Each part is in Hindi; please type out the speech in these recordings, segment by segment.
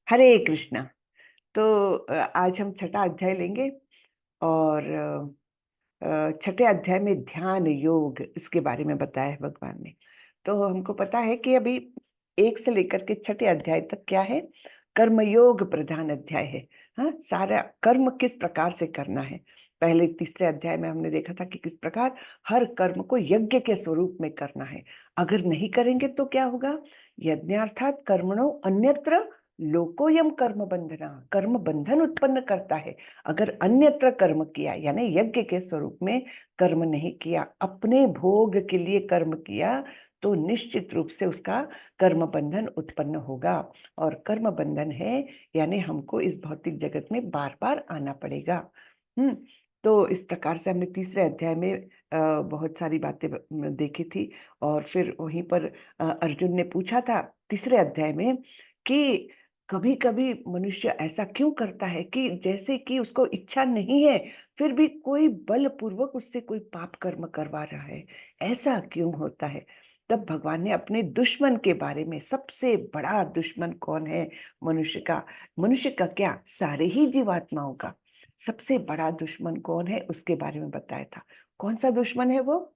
हरे कृष्णा। तो आज हम छठा अध्याय लेंगे और छठे अध्याय में ध्यान योग इसके बारे में बताया है भगवान ने। तो हमको पता है कि अभी 1 से लेकर के छठे अध्याय तक क्या है, कर्मयोग प्रधान अध्याय है। हाँ, सारा कर्म किस प्रकार से करना है। पहले तीसरे अध्याय में हमने देखा था कि किस प्रकार हर कर्म को यज्ञ के स्वरूप में करना है। अगर नहीं करेंगे तो क्या होगा, यज्ञार्थात कर्मणो अन्यत्र लोकोयम कर्म बंधना, कर्म बंधन उत्पन्न करता है। अगर अन्यत्र कर्म किया यानी यज्ञ के स्वरूप में कर्म नहीं किया, अपने भोग के लिए कर्म किया, तो निश्चित रूप से उसका कर्म बंधन उत्पन्न होगा। और कर्म बंधन है यानी हमको इस भौतिक जगत में बार बार आना पड़ेगा। तो इस प्रकार से हमने तीसरे अध्याय में बहुत सारी बातें देखी थी। और फिर वहीं पर अर्जुन ने पूछा था तीसरे अध्याय में कि कभी कभी मनुष्य ऐसा क्यों करता है कि जैसे कि उसको इच्छा नहीं है, फिर भी कोई बलपूर्वक उससे कोई पाप कर्म करवा रहा है, ऐसा क्यों होता है। तब भगवान ने अपने दुश्मन के बारे में, सबसे बड़ा दुश्मन कौन है मनुष्य का क्या, सारे ही जीवात्माओं का सबसे बड़ा दुश्मन कौन है उसके बारे में बताया था। कौन सा दुश्मन है वो,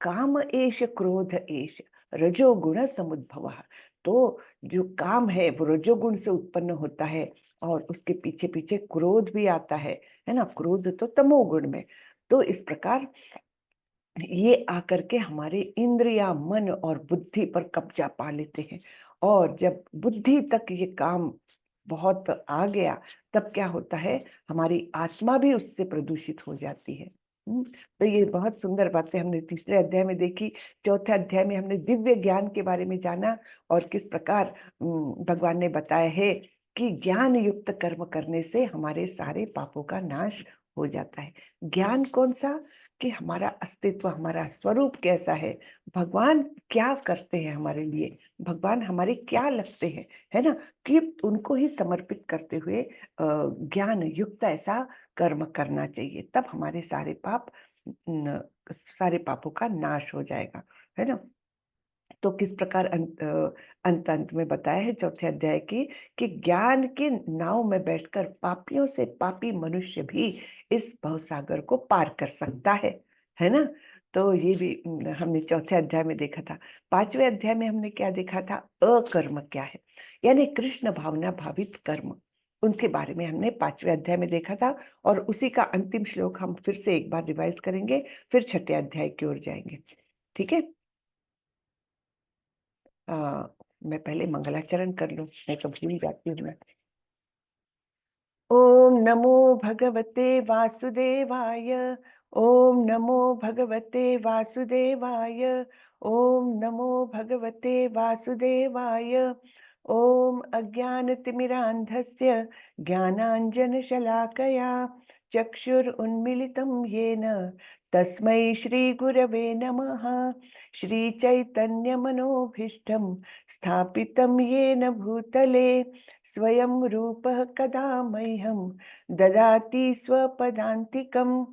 काम एष क्रोध एष रजोगुण समुद्भव। तो जो काम है वो रजोगुण से उत्पन्न होता है और उसके पीछे पीछे क्रोध भी आता है ना। क्रोध तो तमोगुण में। तो इस प्रकार ये आकर के हमारे इंद्रिया, मन और बुद्धि पर कब्जा पा लेते हैं। और जब बुद्धि तक ये काम बहुत आ गया, तब क्या होता है, हमारी आत्मा भी उससे प्रदूषित हो जाती है। तो ये बहुत सुंदर बातें हमने तीसरे अध्याय में देखी। चौथे अध्याय में हमने दिव्य ज्ञान के बारे में जाना और किस प्रकार भगवान ने बताया है कि ज्ञान युक्त कर्म करने से हमारे सारे पापों का नाश हो जाता है। ज्ञान कौन सा, कि हमारा अस्तित्व, हमारा स्वरूप कैसा है, भगवान क्या करते हैं हमारे लिए, भगवान हमारे क्या लगते हैं, है ना। कि उनको ही समर्पित करते हुए ज्ञान युक्त ऐसा कर्म करना चाहिए, तब हमारे सारे पापों का नाश हो जाएगा, है ना। तो किस प्रकार अंत अंत में बताया है चौथे अध्याय की, कि ज्ञान के नाव में बैठकर पापियों से पापी मनुष्य भी इस भवसागर को पार कर सकता है ना। तो ये भी हमने चौथे अध्याय में देखा था। पांचवें अध्याय में हमने क्या देखा था, अकर्म क्या है, यानी कृष्ण भावना भावित कर्म, उनके बारे में हमने पांचवें अध्याय में देखा था। और उसी का अंतिम श्लोक हम फिर से एक बार रिवाइज करेंगे, फिर छठे अध्याय की ओर जाएंगे। ठीक है। मैं पहले मंगलाचरण कर लूं, मैं तो भूल जाती हूँ मैं। ओम नमो भगवते वासुदेवाय। ओम नमो भगवते वासुदेवाय। ओम नमो भगवते वासुदेवाय। ओम अज्ञानतिमिरान्धस्य ज्ञानाञ्जनशलाकया चक्षुरुन्मिलितं येन तस्मै श्रीगुरवे नमः। श्रीचैतन्यमनोभीष्टं स्थापितं येन भूतले स्वयं रूपः कदा मह्यं ददाति स्वपदान्तिकं।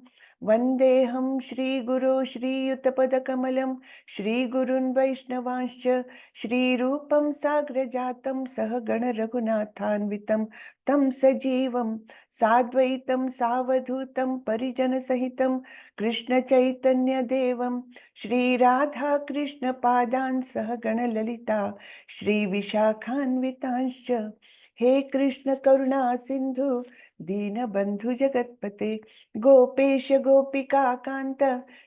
वन्देऽहं श्रीगुरो श्रीयुतपदकमलं श्रीगुरुन् वैष्णवांश्च श्रीरूपं साग्रजातं सहगण रघुनाथान्वितं तं सजीवं साद्वैतं सावधूतं परिजनसहितं कृष्णचैतन्यदेवं श्रीराधा कृष्णपादान् सहगण ललिता श्रीविशाखान्वितांश्च। हे कृष्ण करुणा सिंधु दीनबंधु जगतपते गोपेश गोपिका कांत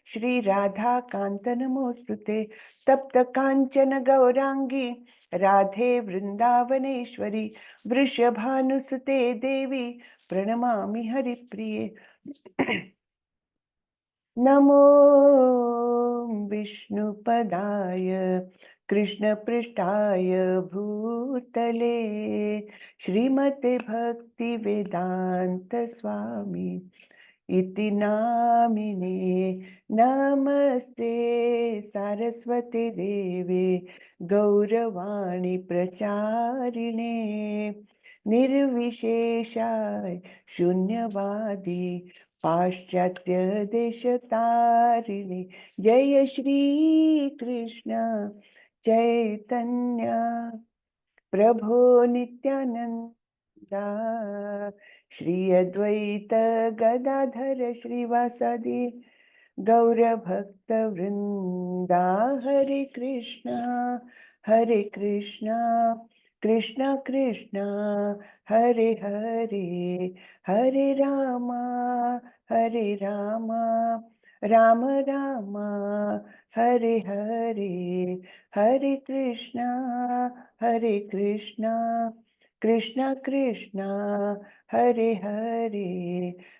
श्री राधा कांत नमोस्तुते। तप्त कांचन गौरांगी राधे वृंदावनेश्वरी वृषभानुसुते देवी प्रणमामि हरिप्रिये। नमो विष्णुपदाय कृष्णपृष्ठाय भूतले श्रीमते भक्ति वेदांत स्वामी इति नामिने। नमस्ते सारस्वती देवे गौरवाणी प्रचारिणे निर्विशेषाय शून्यवादी पाश्चात्य देशतारिणे। जय श्री कृष्ण चैतन्य प्रभो नित्यानंद श्री अद्वैत गदाधर श्रीवासादि गौरभक्त वृंदा। हरे कृष्णा कृष्णा कृष्णा हरे हरे, हरे रामा राम रामा हरे हरे, हरे कृष्णा कृष्णा कृष्णा हरे हरे,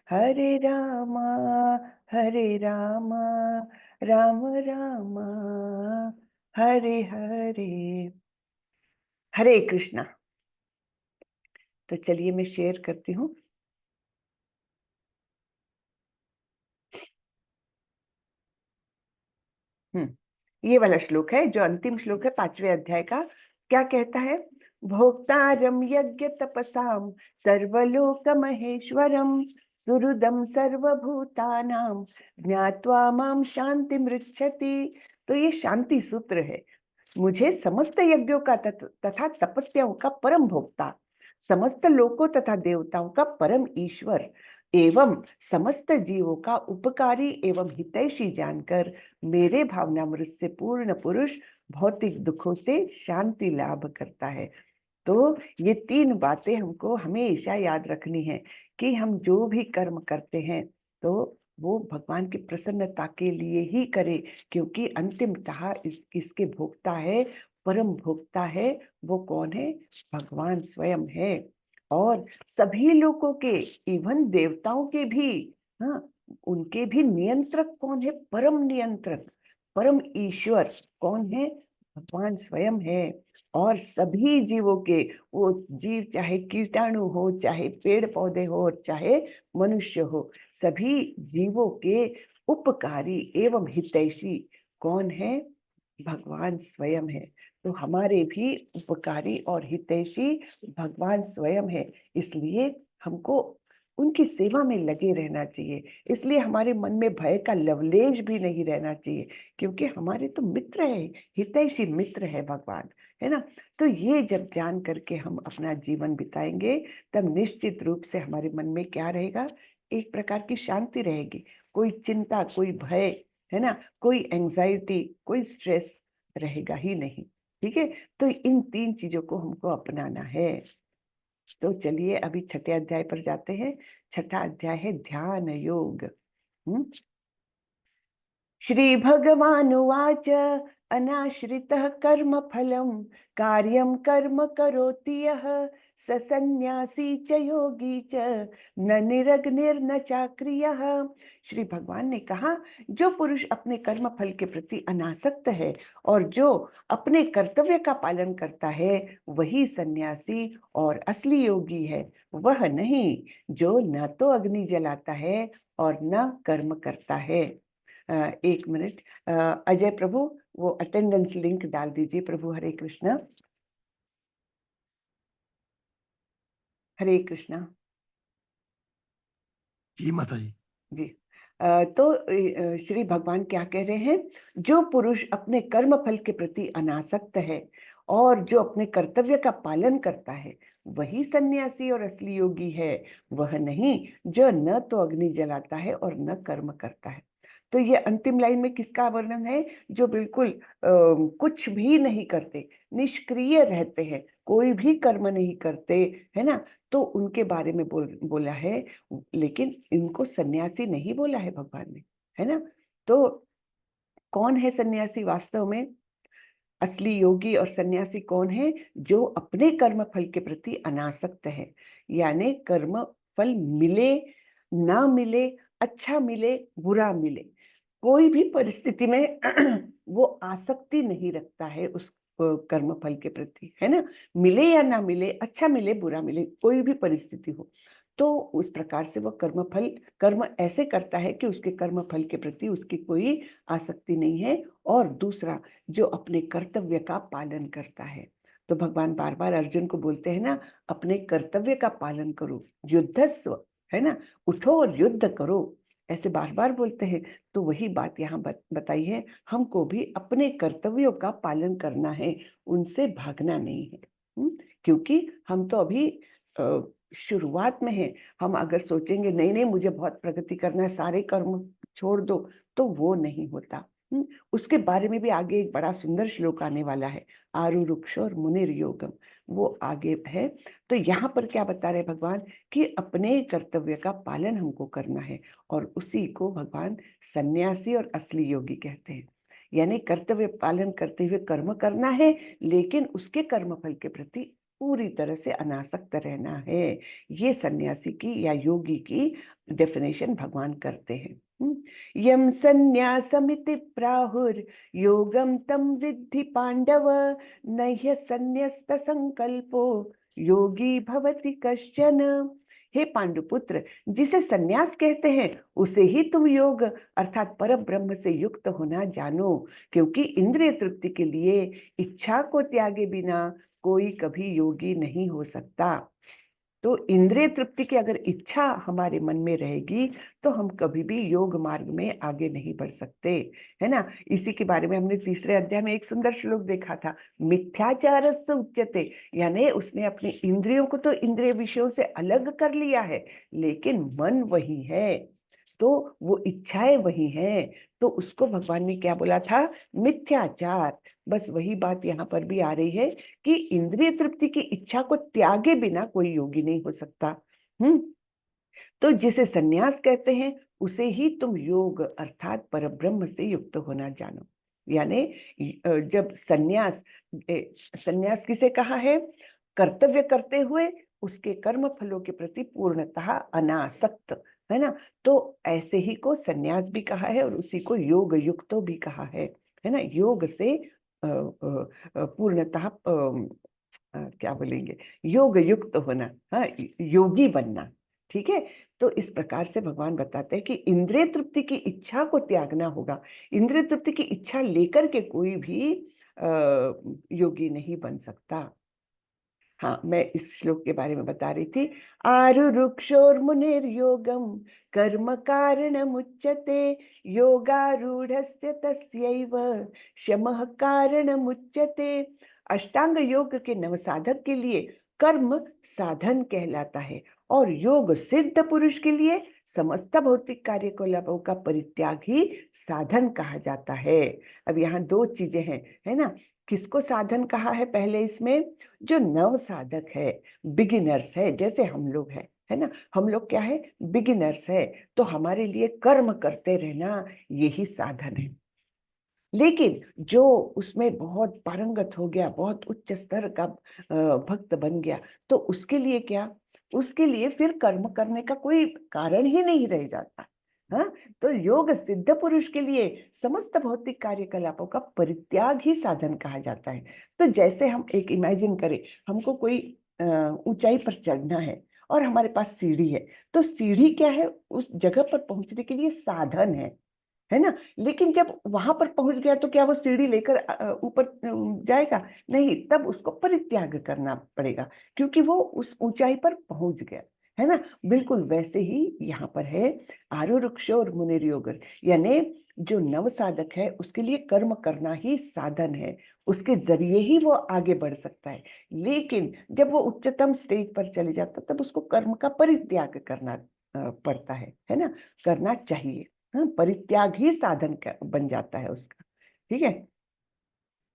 हरे रामा राम रामा हरे हरे। हरे कृष्णा। तो चलिए मैं शेयर करती हूँ। ये वाला श्लोक है जो अंतिम श्लोक है 5वें अध्याय का। क्या कहता है? भोक्तारम यज्ञ तपसाम सर्वलोक महेश्वरम सुहृदम सर्वभूतानां ज्ञात्वा माम शांति मृच्छति। तो ये शांति सूत्र है। मुझे समस्त यज्ञों का तथा तपस्याओं का परम भोक्ता, समस्त लोकों तथा देवताओं का परम ईश्वर एवं समस्त जीवों का उपकारी एवं हितैषी जानकर मेरे भावनामृत से पूर्ण पुरुष भौतिक दुखों से शांति लाभ करता है। तो ये 3 बातें हमको हमेशा याद रखनी है कि हम जो भी कर्म करते हैं तो वो भगवान की प्रसन्नता के लिए ही करें, क्योंकि अंतिमतः इसके भोक्ता है, परम भोक्ता है। वो कौन है? भगवान स्वयं है। और सभी लोगों के, इवन देवताओं के भी, हाँ, उनके भी नियंत्रक कौन है? परम नियंत्रक, परम ईश्वर कौन है? भगवान स्वयं है। और सभी जीवों के, वो जीव चाहे कीटाणु हो, चाहे पेड़ पौधे हो, चाहे मनुष्य हो, सभी जीवों के उपकारी एवं हितैषी कौन है? भगवान स्वयं है। तो हमारे भी उपकारी और हितैषी भगवान स्वयं है। इसलिए हमको उनकी सेवा में लगे रहना चाहिए। इसलिए हमारे मन में भय का लवलेश भी नहीं रहना चाहिए, क्योंकि हमारे तो मित्र है, हितैषी मित्र है भगवान, है ना। तो ये जब जान करके हम अपना जीवन बिताएंगे, तब निश्चित रूप से हमारे मन में क्या रहेगा? एक प्रकार की शांति रहेगी। कोई चिंता, कोई भय, है ना, कोई एंजाइटी, कोई स्ट्रेस रहेगा ही नहीं। ठीक है। तो इन 3 चीजों को हमको अपनाना है। तो चलिए अभी 6ठे अध्याय पर जाते हैं। 6ठा अध्याय है ध्यान योग। श्री भगवानुवाच अनाश्रितः कर्म फलम कार्यं कर्म करोति यः स सन्यासी च योगी च न निरग्निर्न चाक्रियः। श्री भगवान ने कहा, जो पुरुष अपने कर्म फल के प्रति अनासक्त है और जो अपने कर्तव्य का पालन करता है, वही सन्यासी और असली योगी है। वह नहीं जो न तो अग्नि जलाता है और न कर्म करता है। 1 मिनट, अजय प्रभु वो अटेंडेंस लिंक डाल दीजिए प्रभु। हरे कृष्णा, हरे कृष्णा जी माता जी। जी। तो श्री भगवान क्या कह रहे हैं? जो पुरुष अपने कर्म फल के प्रति अनासक्त है और जो अपने कर्तव्य का पालन करता है, वही सन्यासी और असली योगी है। वह नहीं जो न तो अग्नि जलाता है और न कर्म करता है। तो ये अंतिम लाइन में किसका वर्णन है? जो बिल्कुल कुछ भी नहीं करते, निष्क्रिय रहते हैं, कोई भी कर्म नहीं करते, है ना। तो उनके बारे में बोला है। लेकिन इनको सन्यासी नहीं बोला है भगवान ने, है ना। तो कौन है सन्यासी वास्तव में? असली योगी और सन्यासी कौन है? जो अपने कर्म फल के प्रति अनासक्त है, यानी कर्म फल मिले ना मिले, अच्छा मिले बुरा मिले, कोई भी परिस्थिति में वो आसक्ति नहीं रखता है उस कर्म फल के प्रति, है ना। मिले या ना मिले, अच्छा मिले बुरा मिले, कोई भी परिस्थिति हो, तो उस प्रकार से वो कर्म ऐसे करता है कि उसके कर्म फल के प्रति उसकी कोई आसक्ति नहीं है। और दूसरा, जो अपने कर्तव्य का पालन करता है। तो भगवान बार बार अर्जुन को बोलते हैं ना, अपने कर्तव्य का पालन करो, युद्धस्व, है ना, उठो और युद्ध करो, ऐसे बार बार बोलते हैं। तो वही बात यहाँ बताई है, हमको भी अपने कर्तव्यों का पालन करना है, उनसे भागना नहीं है। क्योंकि हम तो अभी शुरुआत में है, हम अगर सोचेंगे नहीं नहीं मुझे बहुत प्रगति करना है, सारे कर्म छोड़ दो, तो वो नहीं होता। उसके बारे में भी आगे एक बड़ा सुंदर श्लोक आने वाला है, आरुरुक्ष और मुनिर योगम, वो आगे है। तो यहाँ पर क्या बता रहे भगवान कि अपने कर्तव्य का पालन हमको करना है, और उसी को भगवान सन्यासी और असली योगी कहते हैं। यानी कर्तव्य पालन करते हुए कर्म करना है, लेकिन उसके कर्म फल के प्रति पूरी तरह से अनासक्त रहना है। ये सन्यासी की या योगी की डेफिनेशन भगवान करते हैं। यम संन्यासमिति प्राहुर योगम तम विद्धि पांडव, नह्य संन्यस्त संकल्पो योगी भवति कश्चन। हे पांडुपुत्र, जिसे सन्यास कहते हैं उसे ही तुम योग अर्थात पर ब्रह्म से युक्त होना जानो, क्योंकि इंद्रिय तृप्ति के लिए इच्छा को त्यागे बिना कोई कभी योगी नहीं हो सकता। तो इंद्रिय तृप्ति की अगर इच्छा हमारे मन में रहेगी तो हम कभी भी योग मार्ग में आगे नहीं बढ़ सकते, है ना। इसी के बारे में हमने तीसरे अध्याय में एक सुंदर श्लोक देखा था, मिथ्याचारस्य उच्यते, यानी उसने अपनी इंद्रियों को तो इंद्रिय विषयों से अलग कर लिया है, लेकिन मन वही है, तो वो इच्छाएं वही हैं, तो उसको भगवान ने क्या बोला था, मिथ्याचार। बस वही बात यहाँ पर भी आ रही है कि इंद्रिय तृप्ति की इच्छा को त्यागे बिना कोई योगी नहीं हो सकता। तो जिसे सन्यास कहते हैं उसे ही तुम योग अर्थात परब्रह्म से युक्त होना जानो। यानी जब सन्यास किसे कहा है, कर्तव्य करते हुए उसके कर्म फलों के प्रति पूर्णतः अनासक्त, है ना। तो ऐसे ही को सन्यास भी कहा है और उसी को योग युक्तो भी कहा है ना। योग से पूर्णतः क्या बोलेंगे, योग युक्त होना, हाँ, योगी बनना, ठीक है। तो इस प्रकार से भगवान बताते हैं कि इंद्रिय तृप्ति की इच्छा को त्यागना होगा। इंद्रिय तृप्ति की इच्छा लेकर के कोई भी योगी नहीं बन सकता। हाँ, मैं इस श्लोक के बारे में बता रही थी, आरुरुक्षोर्मुनिर योगम कर्म कारणमुच्यते, योगारूढ़स्य तस्यैव शमः कारणमुच्यते। अष्टांग योग के नवसाधक के लिए कर्म साधन कहलाता है, और योग सिद्ध पुरुष के लिए समस्त भौतिक कार्यकलापों का परित्याग ही साधन कहा जाता है। अब यहाँ दो चीजें हैं, है ना। किसको साधन कहा है पहले इसमें, जो नव साधक है, बिगिनर्स है, जैसे हम लोग है ना। हम लोग क्या है, बिगिनर्स है, तो हमारे लिए कर्म करते रहना यही साधन है। लेकिन जो उसमें बहुत पारंगत हो गया, बहुत उच्च स्तर का भक्त बन गया, तो उसके लिए क्या, उसके लिए फिर कर्म करने का कोई कारण ही नहीं रह जाता। हाँ, तो योग सिद्ध पुरुष के लिए समस्त भौतिक कार्यकलापों का परित्याग ही साधन कहा जाता है। तो जैसे हम एक इमेजिन करें, हमको कोई ऊंचाई पर चढ़ना है और हमारे पास सीढ़ी है, तो सीढ़ी क्या है, उस जगह पर पहुंचने के लिए साधन है ना। लेकिन जब वहां पर पहुंच गया तो क्या वो सीढ़ी लेकर ऊपर जाएगा, नहीं, तब उसको परित्याग करना पड़ेगा, क्योंकि वो उस ऊंचाई पर पहुंच गया, है ना। बिल्कुल वैसे ही यहाँ पर है, आरुरुक्ष और मुनिर योगर, यानी जो नव साधक है उसके लिए कर्म करना ही साधन है, उसके जरिए ही वो आगे बढ़ सकता है। लेकिन जब वो उच्चतम स्टेज पर चले जाता तब उसको कर्म का परित्याग करना पड़ता है ना, करना चाहिए। हाँ, परित्याग ही साधन बन जाता है उसका, ठीक है।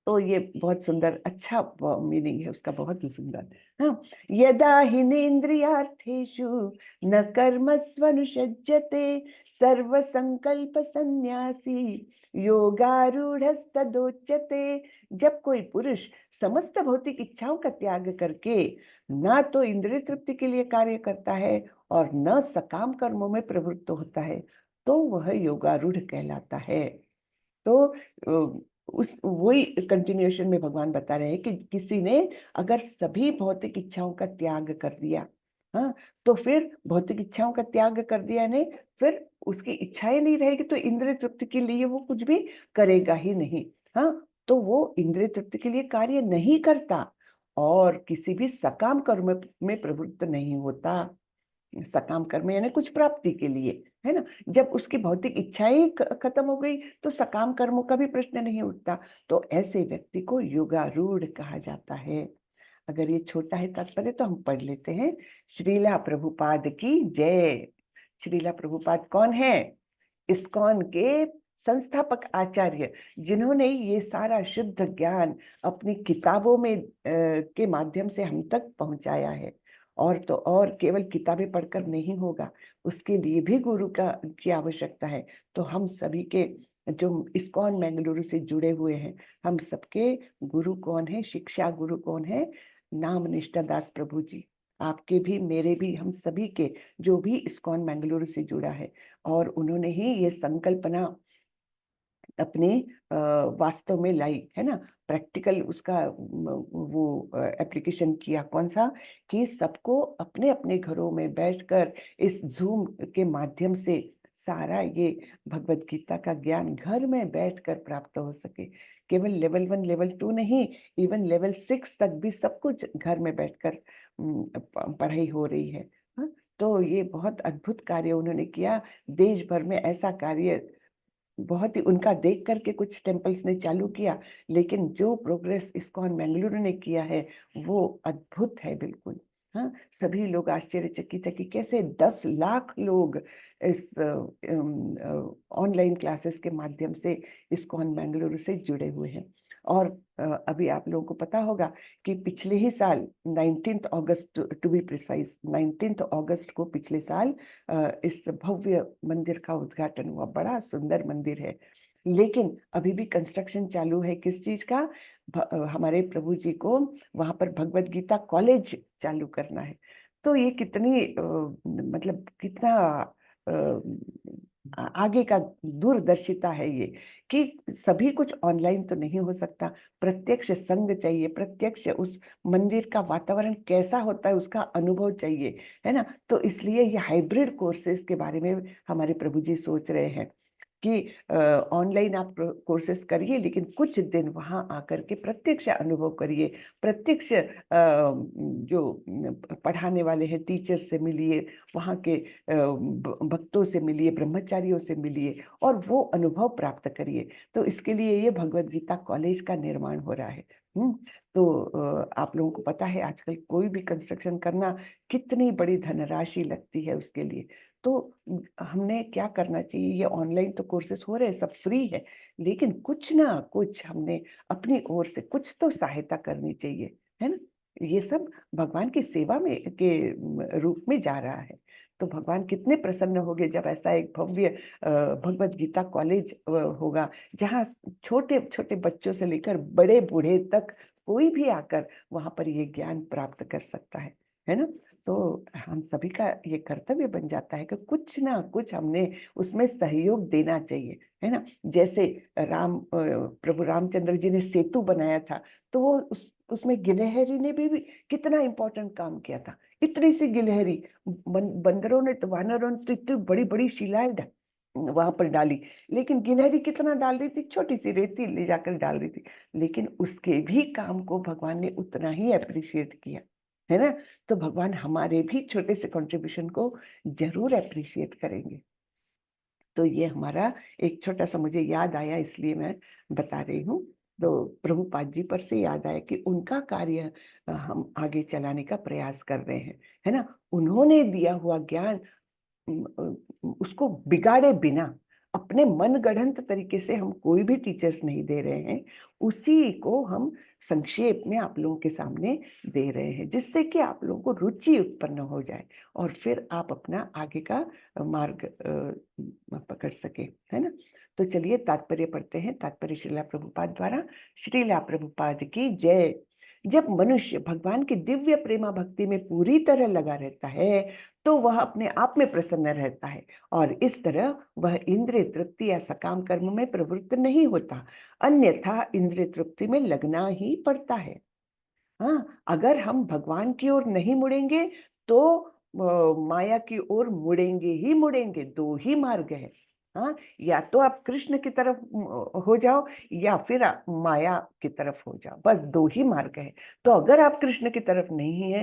तो ये बहुत सुंदर, अच्छा मीनिंग है उसका, बहुत ही सुंदर। हाँ, यदा हिनेन्द्रियार्थेषु न कर्मस्वनुषज्यते, सर्व संकल्प सन्यासी योगारूढ़स्तदोच्यते। जब कोई पुरुष समस्त भौतिक इच्छाओं का त्याग करके ना तो इंद्रिय तृप्ति के लिए कार्य करता है और न सकाम कर्मों में प्रवृत्त होता है, तो वह योगारूढ़ कहलाता है। तो उस वही कंटिन्यूएशन में भगवान बता रहे हैं कि किसी ने अगर सभी भौतिक इच्छाओं का त्याग कर दिया, हाँ, तो फिर भौतिक इच्छाओं का त्याग कर दिया नहीं, फिर उसकी इच्छाएं नहीं रहेगी, तो इंद्रिय तृप्ति के लिए वो कुछ भी करेगा ही नहीं। हाँ, तो वो इंद्रिय तृप्ति के लिए कार्य नहीं करता और किसी भी सकाम कर्म में प्रवृत्त नहीं होता। सकाम कर्म यानी कुछ प्राप्ति के लिए, है ना। जब उसकी भौतिक इच्छाएं खत्म हो गई तो सकाम कर्मों का भी प्रश्न नहीं उठता, तो ऐसे व्यक्ति को योगारूढ़ कहा जाता है। अगर ये छोटा है तात्पर्य तो हम पढ़ लेते हैं। श्रीला प्रभुपाद की जय। श्रीला प्रभुपाद कौन है? इस्कॉन के संस्थापक आचार्य, जिन्होंने ये सारा शुद्ध ज्ञान अपनी किताबों में के माध्यम से हम तक पहुंचाया है। और तो और केवल किताबें पढ़कर नहीं होगा, उसके लिए भी गुरु की आवश्यकता है। तो हम सभी के जो इस्कॉन मैंगलुरु से जुड़े हुए हैं, हम सबके गुरु कौन है, शिक्षा गुरु कौन है? नाम निष्ठा दास प्रभु जी। आपके भी, मेरे भी, हम सभी के जो भी इस्कॉन मैंगलुरु से जुड़ा है। और उन्होंने ही ये संकल्पना अपने वास्तव में लाई है ना, प्रैक्टिकल उसका वो एप्लीकेशन किया। कौन सा? कि सबको अपने अपने घरों में बैठकर इस जूम के माध्यम से सारा ये भगवत गीता का ज्ञान घर में बैठकर प्राप्त हो सके। केवल लेवल 1 लेवल 2 नहीं, इवन लेवल 6 तक भी सब कुछ घर में बैठकर पढ़ाई हो रही है। हाँ? तो ये बहुत अद्भुत कार्य उन्होंने किया। देश भर में ऐसा कार्य बहुत ही उनका देख करके कुछ टेम्पल्स ने चालू किया, लेकिन जो प्रोग्रेस इस्कॉन मैंगलुरु ने किया है वो अद्भुत है बिल्कुल। हाँ, सभी लोग आश्चर्यचकित है कि कैसे 10 लाख लोग इस ऑनलाइन क्लासेस के माध्यम से इस्कॉन मैंगलुरु से जुड़े हुए हैं। और अभी आप लोगों को पता होगा कि पिछले ही साल 19 अगस्त, टू बी प्रिसाइज 19 अगस्त को पिछले साल इस भव्य मंदिर का उद्घाटन हुआ। बड़ा सुंदर मंदिर है, लेकिन अभी भी कंस्ट्रक्शन चालू है। किस चीज का? हमारे प्रभु जी को वहां पर भगवत गीता कॉलेज चालू करना है। तो ये कितनी मतलब कितना आगे का दूरदर्शिता है ये, कि सभी कुछ ऑनलाइन तो नहीं हो सकता। प्रत्यक्ष संग चाहिए, प्रत्यक्ष उस मंदिर का वातावरण कैसा होता है उसका अनुभव चाहिए, है ना। तो इसलिए ये हाइब्रिड कोर्सेज के बारे में हमारे प्रभु जी सोच रहे हैं कि ऑनलाइन आप कोर्सेज करिए, लेकिन कुछ दिन वहां आकर के प्रत्यक्ष अनुभव करिए। प्रत्यक्ष जो पढ़ाने वाले हैं टीचर से मिलिए, वहाँ के भक्तों से मिलिए, ब्रह्मचारियों से मिलिए और वो अनुभव प्राप्त करिए। तो इसके लिए ये भगवत गीता कॉलेज का निर्माण हो रहा है। तो आप लोगों को पता है आजकल कोई भी कंस्ट्रक्शन करना कितनी बड़ी धनराशि लगती है उसके लिए। तो हमने क्या करना चाहिए? ये ऑनलाइन तो कोर्सेज हो रहे हैं, सब फ्री है, लेकिन कुछ ना कुछ हमने अपनी ओर से कुछ तो सहायता करनी चाहिए, है ना। ये सब भगवान की सेवा में के रूप में जा रहा है। तो भगवान कितने प्रसन्न होंगे जब ऐसा एक भव्य भगवत गीता कॉलेज होगा, जहाँ छोटे छोटे बच्चों से लेकर बड़े बूढ़े तक कोई भी आकर वहां पर ये ज्ञान प्राप्त कर सकता है ना। तो हम सभी का ये कर्तव्य बन जाता है कि कुछ ना कुछ हमने उसमें सहयोग देना चाहिए, है ना। जैसे प्रभु रामचंद्र जी ने सेतु बनाया था, तो वो उसमें गिलहरी ने भी कितना इंपॉर्टेंट काम किया था। इतनी सी गिलहरी, बंदरों ने तो, वानरों ने तो इतनी बड़ी बड़ी शिलाएं वहां पर डाली, लेकिन गिलहरी कितना डाल रही थी? छोटी सी रेती ले जाकर डाल रही थी, लेकिन उसके भी काम को भगवान ने उतना ही अप्रिशिएट किया, है ना। तो भगवान हमारे भी छोटे से कंट्रीब्यूशन को जरूर अप्रिशिएट करेंगे। तो ये हमारा एक छोटा सा मुझे याद आया, इसलिए मैं बता रही हूँ। तो प्रभुपाद जी पर से याद आया कि उनका कार्य हम आगे चलाने का प्रयास कर रहे हैं, है ना। उन्होंने दिया हुआ ज्ञान उसको बिगाड़े बिना, अपने मन गढ़ंत तरीके से हम कोई भी टीचर्स नहीं दे रहे हैं, उसी को हम संक्षेप में आप लोगों के सामने दे रहे हैं, जिससे कि आप लोगों को रुचि उत्पन्न हो जाए और फिर आप अपना आगे का मार्ग पकड़ सके, है ना। तो चलिए तात्पर्य पढ़ते हैं। तात्पर्य श्रीला प्रभुपाद द्वारा। श्रीला प्रभुपाद की जय। जब मनुष्य भगवान की दिव्य प्रेमा भक्ति में पूरी तरह लगा रहता है, तो वह अपने आप में प्रसन्न रहता है और इस तरह वह इंद्रिय तृप्ति या सकाम कर्म में प्रवृत्त नहीं होता, अन्यथा इंद्रिय तृप्ति में लगना ही पड़ता है। हाँ, अगर हम भगवान की ओर नहीं मुड़ेंगे तो माया की ओर मुड़ेंगे ही मुड़ेंगे। दो ही मार्ग है। हाँ, या तो आप कृष्ण की तरफ हो जाओ, या फिर आप माया की तरफ हो जाओ, बस दो ही मार्ग है। तो अगर आप कृष्ण की तरफ नहीं है,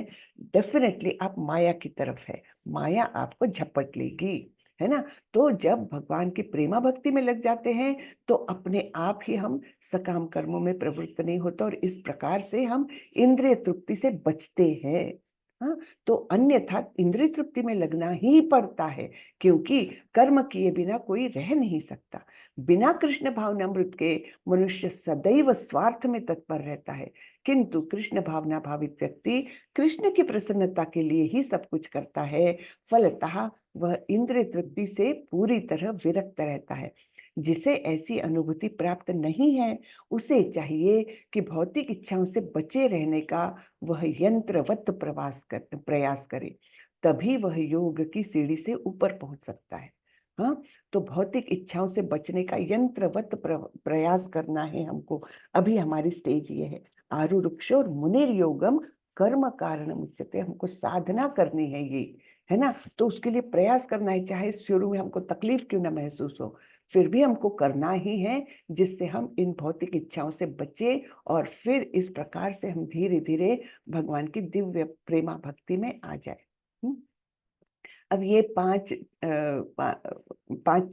डेफिनेटली आप माया की तरफ है, माया आपको झपट लेगी। है ना। तो जब भगवान की प्रेमा भक्ति में लग जाते हैं तो अपने आप ही हम सकाम कर्मों में प्रवृत्त नहीं होते, और इस प्रकार से हम इंद्रिय तृप्ति से बचते हैं। हाँ, तो अन्यथा इंद्रिय तृप्ति में लगना ही पड़ता है, क्योंकि कर्म किए बिना कोई रह नहीं सकता। बिना कृष्ण भावनामृत के मनुष्य सदैव स्वार्थ में तत्पर रहता है, किंतु कृष्ण भावना भावित व्यक्ति कृष्ण की प्रसन्नता के लिए ही सब कुछ करता है। फलतः वह इंद्रिय तृप्ति से पूरी तरह विरक्त रहता है। जिसे ऐसी अनुभूति प्राप्त नहीं है, उसे चाहिए कि भौतिक इच्छाओं से बचे रहने का वह यंत्रवत प्रयास करे, तभी वह योग की सीढ़ी से ऊपर पहुंच सकता है। हाँ, तो भौतिक इच्छाओं से बचने का यंत्रवत प्रयास करना है हमको। अभी हमारी स्टेज ये है, आरूढ़ और मुनिर योगम कर्म कारण उच्यते, हमको साधना करनी है ये, है ना। तो उसके लिए प्रयास करना है, चाहे शुरू में हमको तकलीफ क्यों ना महसूस हो, फिर भी हमको करना ही है, जिससे हम इन भौतिक इच्छाओं से बचे, और फिर इस प्रकार से हम धीरे धीरे भगवान की दिव्य प्रेमा भक्ति में आ जाए। अब ये पांच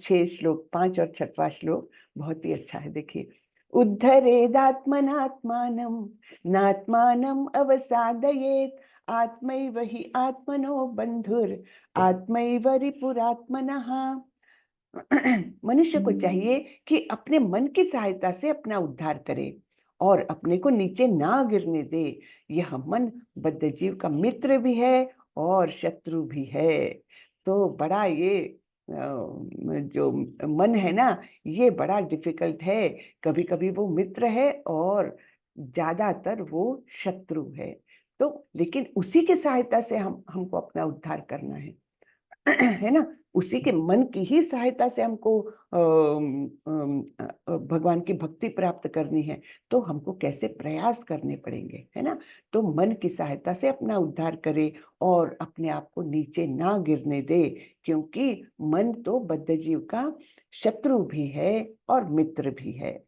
छह श्लोक, 5 और 6वां श्लोक बहुत ही अच्छा है। देखिए, उद्धरेदात्मनात्मानं नात्मानं अवसादयेत्, आत्मैव हि आत्मनो बंधुर आत्मैव रिपुरात्मनः। मनुष्य को चाहिए कि अपने मन की सहायता से अपना उद्धार करे और अपने को नीचे ना गिरने दे। यह मन बद्ध जीव का मित्र भी है और शत्रु भी है। तो बड़ा ये जो मन है ना, ये बड़ा डिफिकल्ट है। कभी कभी वो मित्र है और ज्यादातर वो शत्रु है। तो लेकिन उसी की सहायता से हमको अपना उद्धार करना है, है ना। उसी के मन की ही सहायता से हमको भगवान की भक्ति प्राप्त करनी है। तो हमको कैसे प्रयास करने पड़ेंगे, है ना। तो मन की सहायता से अपना उद्धार करे और अपने आप को नीचे ना गिरने दे, क्योंकि मन तो बद्ध जीव का शत्रु भी है और मित्र भी है।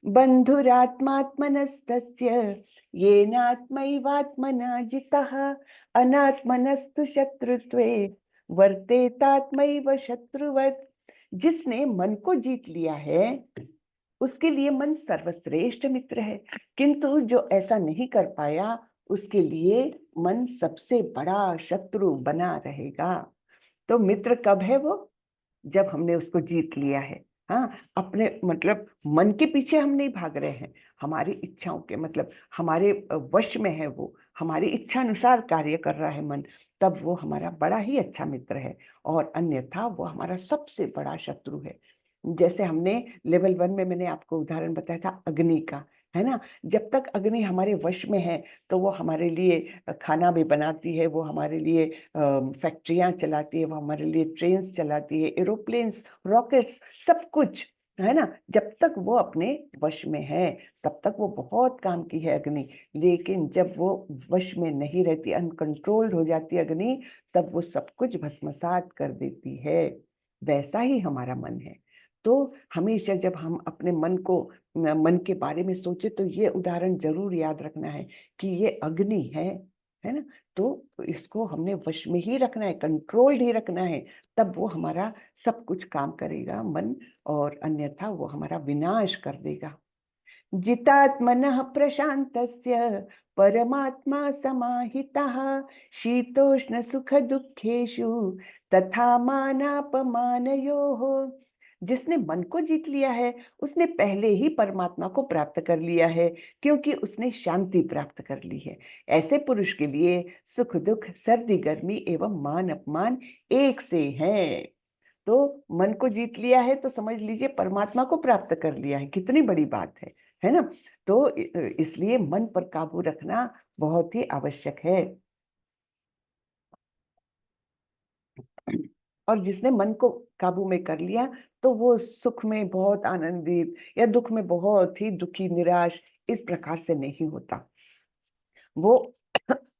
बंधुरात्मात्मनस्तस्य येनात्मैवात्मना जितः, अनात्मनस्तु शत्रुत्वे वर्तेतात्मैव शत्रुवत्। जिसने मन को जीत लिया है उसके लिए मन सर्वश्रेष्ठ मित्र है, किंतु जो ऐसा नहीं कर पाया उसके लिए मन सबसे बड़ा शत्रु बना रहेगा। तो मित्र कब है वो? जब हमने उसको जीत लिया है। हाँ, अपने मतलब मन के पीछे हम नहीं भाग रहे हैं, हमारी इच्छाओं के मतलब हमारे वश में है वो, हमारी इच्छा अनुसार कार्य कर रहा है मन, तब वो हमारा बड़ा ही अच्छा मित्र है। और अन्यथा वो हमारा सबसे बड़ा शत्रु है। जैसे हमने लेवल 1 में मैंने आपको उदाहरण बताया था अग्नि का, है ना। जब तक अग्नि हमारे वश में है तो वो हमारे लिए खाना भी बनाती है, वो हमारे लिए फैक्ट्रियां चलाती है, वो हमारे लिए ट्रेन्स चलाती है, एरोप्लेन्स, रॉकेट्स, सब कुछ, है ना। जब तक वो अपने वश में है तब तक वो बहुत काम की है अग्नि। लेकिन जब वो वश में नहीं रहती, अनकंट्रोल्ड हो जाती है अग्नि, तब वो सब कुछ भस्मसात कर देती है। वैसा ही हमारा मन है। तो हमेशा जब हम अपने मन के बारे में सोचे तो ये उदाहरण जरूर याद रखना है कि ये अग्नि है ना। तो इसको हमने वश में ही रखना है, कंट्रोल्ड ही रखना है, तब वो हमारा सब कुछ काम करेगा मन, और अन्यथा वो हमारा विनाश कर देगा। जितात्मनः प्रशान्तस्य परमात्मा समाहितः, शीतोष्ण सुख दुखेषु तथा मानापमानयोः। जिसने मन को जीत लिया है उसने पहले ही परमात्मा को प्राप्त कर लिया है, क्योंकि उसने शांति प्राप्त कर ली है। ऐसे पुरुष के लिए सुख दुख, सर्दी गर्मी एवं मान अपमान एक से हैं। तो मन को जीत लिया है तो समझ लीजिए परमात्मा को प्राप्त कर लिया है, कितनी बड़ी बात है ना। तो इसलिए मन पर काबू रखना बहुत ही आवश्यक है। और जिसने मन को काबू में कर लिया तो वो सुख में बहुत आनंदित या दुख में बहुत ही दुखी, निराश इस प्रकार से नहीं होता। वो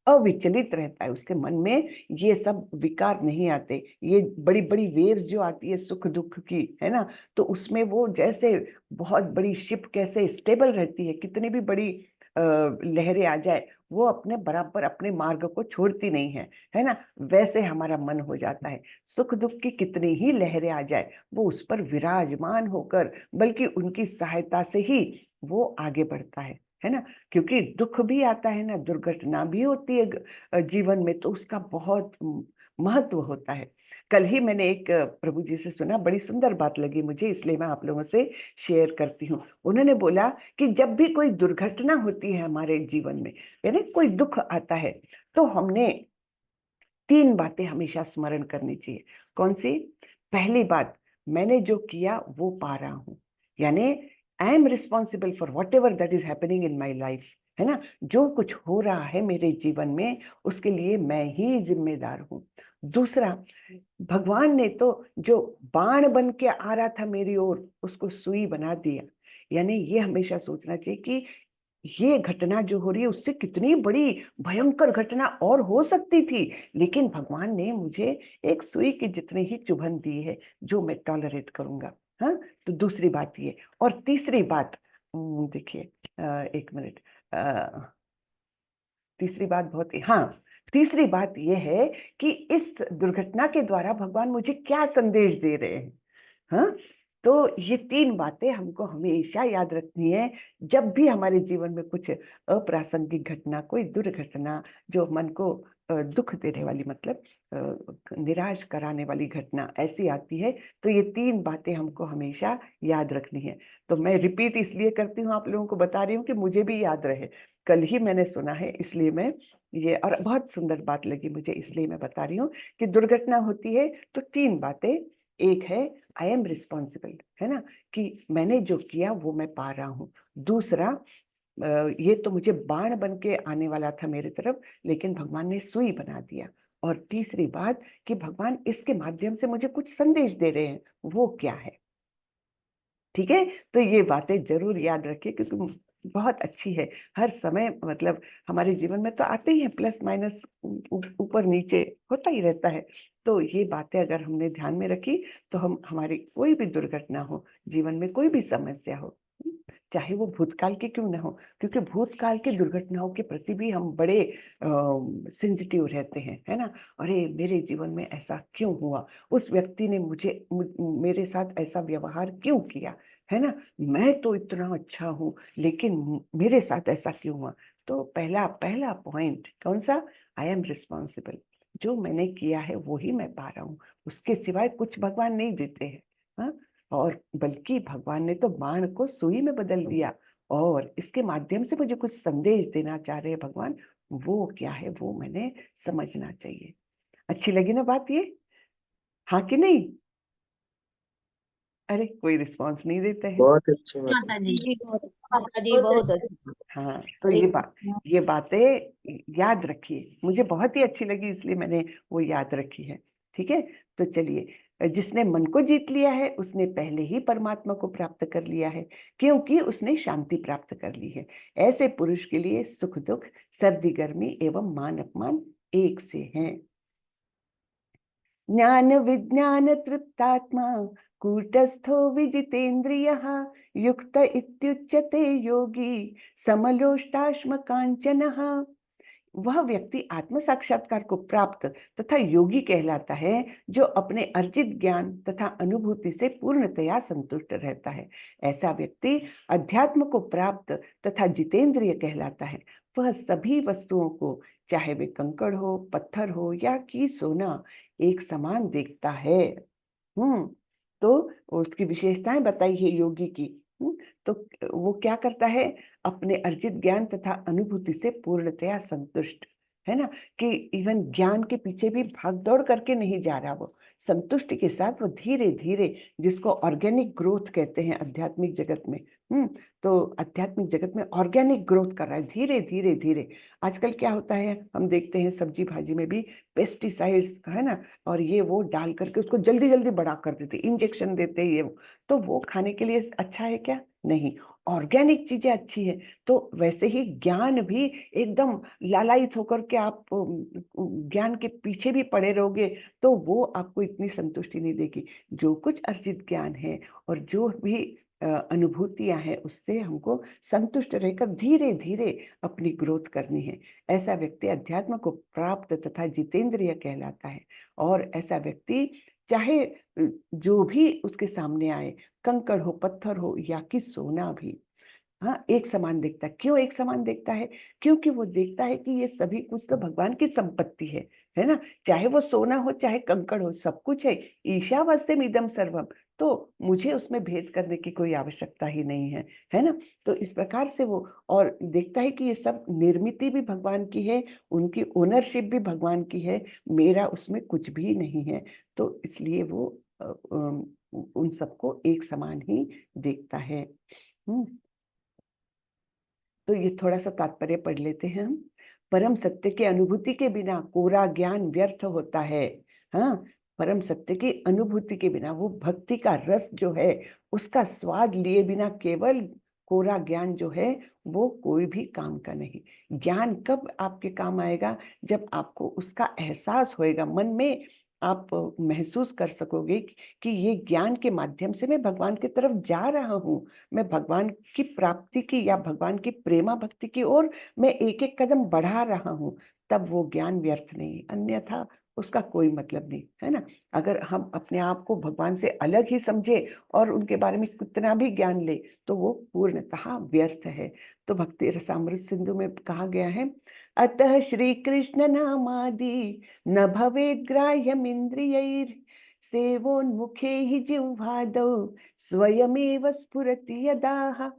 अविचलित रहता है, उसके मन में ये सब विकार नहीं आते। ये बड़ी बड़ी वेव्स जो आती है सुख दुख की, है ना, तो उसमें वो जैसे बहुत बड़ी शिप कैसे स्टेबल रहती है, कितनी भी बड़ी लहरें आ जाए, वो अपने बराबर अपने मार्ग को छोड़ती नहीं है ना। वैसे हमारा मन हो जाता है, सुख दुख की कितनी ही लहरें आ जाए, वो उस पर विराजमान होकर, बल्कि उनकी सहायता से ही वो आगे बढ़ता है ना। क्योंकि दुख भी आता है ना, दुर्घटना भी होती है जीवन में, तो उसका बहुत महत्व होता है। कल ही मैंने एक प्रभु जी से सुना, बड़ी सुंदर बात लगी मुझे, इसलिए मैं आप लोगों से शेयर करती हूँ। उन्होंने बोला कि जब भी कोई दुर्घटना होती है हमारे जीवन में, यानी कोई दुख आता है, तो हमने 3 बातें हमेशा स्मरण करनी चाहिए। कौन सी? पहली बात, मैंने जो किया वो पा रहा हूं, यानी I am responsible for what ever that is happening in my life, है ना। जो कुछ हो रहा है मेरे जीवन में, उसके लिए मैं ही जिम्मेदार हूं। दूसरा, भगवान ने तो जो बाण बन के आ रहा था मेरी ओर, उसको सुई बना दिया। यानी ये हमेशा सोचना चाहिए कि ये घटना जो हो रही है, उससे कितनी बड़ी भयंकर घटना और हो सकती थी, लेकिन भगवान ने मुझे एक सुई की जितनी ही चुभन दी है, जो मैं टॉलरेट करूंगा। हाँ, तो दूसरी बात ये। और तीसरी बात, देखिए, एक मिनट, तीसरी बात बहुत ही, हाँ, तीसरी बात यह है कि इस दुर्घटना के द्वारा भगवान मुझे क्या संदेश दे रहे हैं। हाँ, तो ये 3 बातें हमको हमेशा याद रखनी है, जब भी हमारे जीवन में कुछ अप्रासंगिक घटना, कोई दुर्घटना जो मन को दुख देने वाली, मतलब निराश कराने वाली घटना ऐसी आती है, तो ये 3 बातें हमको हमेशा याद रखनी है। तो मैं रिपीट इसलिए करती हूँ, आप लोगों को बता रही हूँ कि मुझे भी याद रहे। कल ही मैंने सुना है, इसलिए मैं ये, और बहुत सुंदर बात लगी मुझे, इसलिए मैं बता रही हूँ कि दुर्घटना होती है तो 3 बातें। एक है, आई एम रिस्पॉन्सिबल, है ना, कि मैंने जो किया वो मैं पा रहा हूँ। दूसरा, ये तो मुझे बाण बन के आने वाला था मेरे तरफ, लेकिन भगवान ने सुई बना दिया। और तीसरी बात, कि भगवान इसके माध्यम से मुझे कुछ संदेश दे रहे हैं, वो क्या है। ठीक है, तो ये बातें जरूर याद रखिए, क्योंकि बहुत अच्छी है। हर समय, मतलब हमारे जीवन में तो आते ही हैं प्लस माइनस, ऊपर नीचे होता ही रहता है। तो ये बातें अगर हमने ध्यान में रखी, तो हम, हमारी कोई भी दुर्घटना हो, जीवन में कोई भी समस्या हो, चाहे वो भूतकाल की क्यों ना हो, क्योंकि भूतकाल की दुर्घटनाओं के प्रति भी हम बड़े सेंसिटिव रहते हैं, है ना। अरे, मेरे जीवन में ऐसा क्यों हुआ, उस व्यक्ति ने मेरे साथ ऐसा व्यवहार क्यों किया, है ना। मैं तो इतना अच्छा हूँ, लेकिन मेरे साथ ऐसा क्यों हुआ। तो पहला पहला पॉइंट कौन सा? I am responsible. जो मैंने किया है वो ही मैं पा रहा हूँ, उसके सिवाय कुछ भगवान नहीं देते हैं। हाँ, और बल्कि भगवान ने तो बाण को सुई में बदल दिया, और इसके माध्यम से मुझे कुछ संदेश देना चाह रहे हैं भगवान। वो क्या है, वो मैंने समझना चाहिए। अच्छी लगी ना बात ये? हाँ कि नहीं? अरे, कोई रिस्पॉन्स नहीं देते हैं। बहुत अच्छी बात है। माता जी, जी बहुत माता जी बहुत बहुत अच्छी। अच्छी। हाँ, तो हरे ये बातें याद रखिए, मुझे बहुत ही अच्छी लगी, इसलिए मैंने वो याद रखी है। ठीक है, तो चलिए, जिसने मन को जीत लिया है, उसने पहले ही परमात्मा को प्राप्त कर लिया है, क्योंकि उसने शांति प्राप्त कर ली है। ऐसे पुरुष के लिए सुख दुख, सर्दी गर्मी एवं मान अपमान एक से हैं। ज्ञान विज्ञान तृप्तात्मा, कूटस्थो विजितेन्द्रियः, युक्त इत्युच्यते योगी, समलोष्टाश्म कांचनः। वह व्यक्ति आत्म साक्षात्कार को प्राप्त तथा योगी कहलाता है, जो अपने अर्जित ज्ञान तथा अनुभूति से पूर्णतया संतुष्ट रहता है। ऐसा व्यक्ति अध्यात्म को प्राप्त तथा जितेंद्रिय कहलाता है। वह सभी वस्तुओं को, चाहे वे कंकड़ हो, पत्थर हो या कि सोना, एक समान देखता है। हम्म, तो उसकी विशेषताएं बताई है योगी की। तो वो क्या करता है? अपने अर्जित ज्ञान तथा अनुभूति से पूर्णतया संतुष्ट, है ना, कि इवन ज्ञान के पीछे भी भाग दौड़ करके नहीं जा रहा, वो संतुष्टि के साथ वो धीरे धीरे, जिसको ऑर्गेनिक ग्रोथ कहते हैं आध्यात्मिक जगत में। तो आध्यात्मिक जगत में ऑर्गेनिक ग्रोथ कर रहा है, धीरे धीरे धीरे। आजकल क्या होता है, हम देखते हैं सब्जी भाजी में भी पेस्टिसाइड्स, है ना, और ये वो डाल करके उसको जल्दी जल्दी बड़ा कर देते, इंजेक्शन देते, ये तो वो खाने के लिए अच्छा है क्या? नहीं। ऑर्गेनिक चीजें अच्छी है। तो वैसे ही ज्ञान भी, एकदम लालायित होकर के आप ज्ञान के पीछे भी पड़े रहोगे, तो वो आपको इतनी संतुष्टि नहीं देगी। जो कुछ अर्जित ज्ञान है और जो भी अनुभूतियां हैं उससे हमको संतुष्ट रहकर धीरे धीरे अपनी ग्रोथ करनी है। ऐसा व्यक्ति अध्यात्म को प्राप्त तथा जितेंद्रिय कहलाता है। और ऐसा व्यक्ति चाहे जो भी उसके सामने आए, कंकड़ हो, पत्थर हो या कि सोना भी, हाँ, एक समान देखता है। क्यों एक समान देखता है? क्योंकि वो देखता है कि ये सभी कुछ तो भगवान की संपत्ति है ना। चाहे वो सोना हो चाहे कंकड़ हो, सब कुछ है। ईशावास्यम इदम सर्वम। तो मुझे उसमें भेद करने की कोई आवश्यकता ही नहीं है ना। तो इस प्रकार से वो और देखता है कि ये सब निर्मित भी भगवान की है, उनकी ओनरशिप भी भगवान की है, मेरा उसमें कुछ भी नहीं है। तो इसलिए वो उन सबको एक समान ही देखता है। तो ये थोड़ा सा तात्पर्य पढ़ लेते हैं हम। परम सत्य की अनुभूति के बिना कोरा ज्ञान व्यर्थ होता है। हाँ, परम सत्य की अनुभूति के बिना, वो भक्ति का रस जो है उसका स्वाद लिए बिना केवल कोरा ज्ञान जो है वो कोई भी काम का नहीं। ज्ञान कब आपके काम आएगा? जब आपको उसका एहसास होएगा, मन में आप महसूस कर सकोगे कि ये ज्ञान के माध्यम से मैं भगवान की तरफ जा रहा हूँ, मैं भगवान की प्राप्ति की या भगवान की प्रेमा भक्ति की ओर मैं एक एक कदम बढ़ा रहा हूँ। तब वो ज्ञान व्यर्थ नहीं, अन्यथा उसका कोई मतलब नहीं, है ना। अगर हम अपने आप को भगवान से अलग ही समझे और उनके बारे में कितना भी ज्ञान ले तो वो पूर्णतः व्यर्थ है। तो भक्ति रसामृत सिंधु में कहा गया है, अतः श्री कृष्ण नामादि न भवेद् ग्राह्यमिन्द्रियैर् सेवोन्मुखे ही जिह्वादौ स्वयमेव स्फुरति यदाह।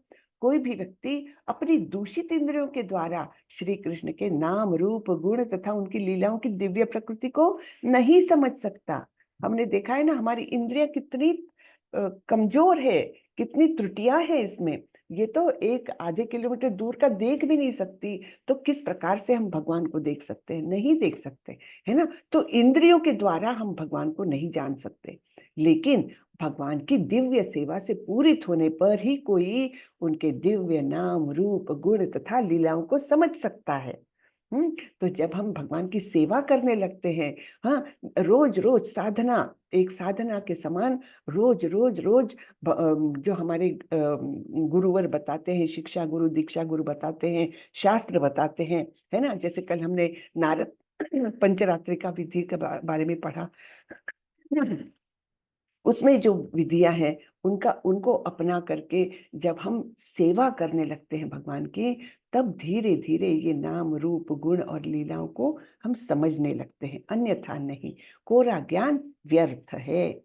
कोई भी व्यक्ति अपनी दूषित इंद्रियों के द्वारा श्री कृष्ण के नाम, रूप, गुण तथा उनकी लीलाओं की दिव्य प्रकृति को नहीं समझ सकता। हमने देखा है ना, हमारी इंद्रियां कितनी कमजोर है, कितनी त्रुटियां हैं इसमें। ये तो एक आधे किलोमीटर दूर का देख भी नहीं सकती, तो किस प्रकार से हम भगवान को देख सकते हैं? नहीं देख सकते, है ना। तो इंद्रियों के द्वारा हम भगवान को नहीं जान सकते, लेकिन भगवान की दिव्य सेवा से पूरित होने पर ही कोई उनके दिव्य नाम, रूप, गुण तथा लीलाओं को समझ सकता है। तो जब हम भगवान की सेवा करने लगते हैं, हाँ, रोज रोज साधना, एक साधना के समान रोज रोज रोज जो हमारे गुरुवर बताते हैं, शिक्षा गुरु, दीक्षा गुरु बताते हैं, शास्त्र बताते हैं, है ना। जैसे कल हमने नारद पंचरात्रि का विधि के बारे में पढ़ा। उसमें जो विधियां हैं उनको अपना करके जब हम सेवा करने लगते हैं भगवान की, तब धीरे धीरे ये नाम, रूप, गुण और लीलाओं को हम समझने लगते हैं, अन्यथा नहीं। कोरा ज्ञान व्यर्थ है।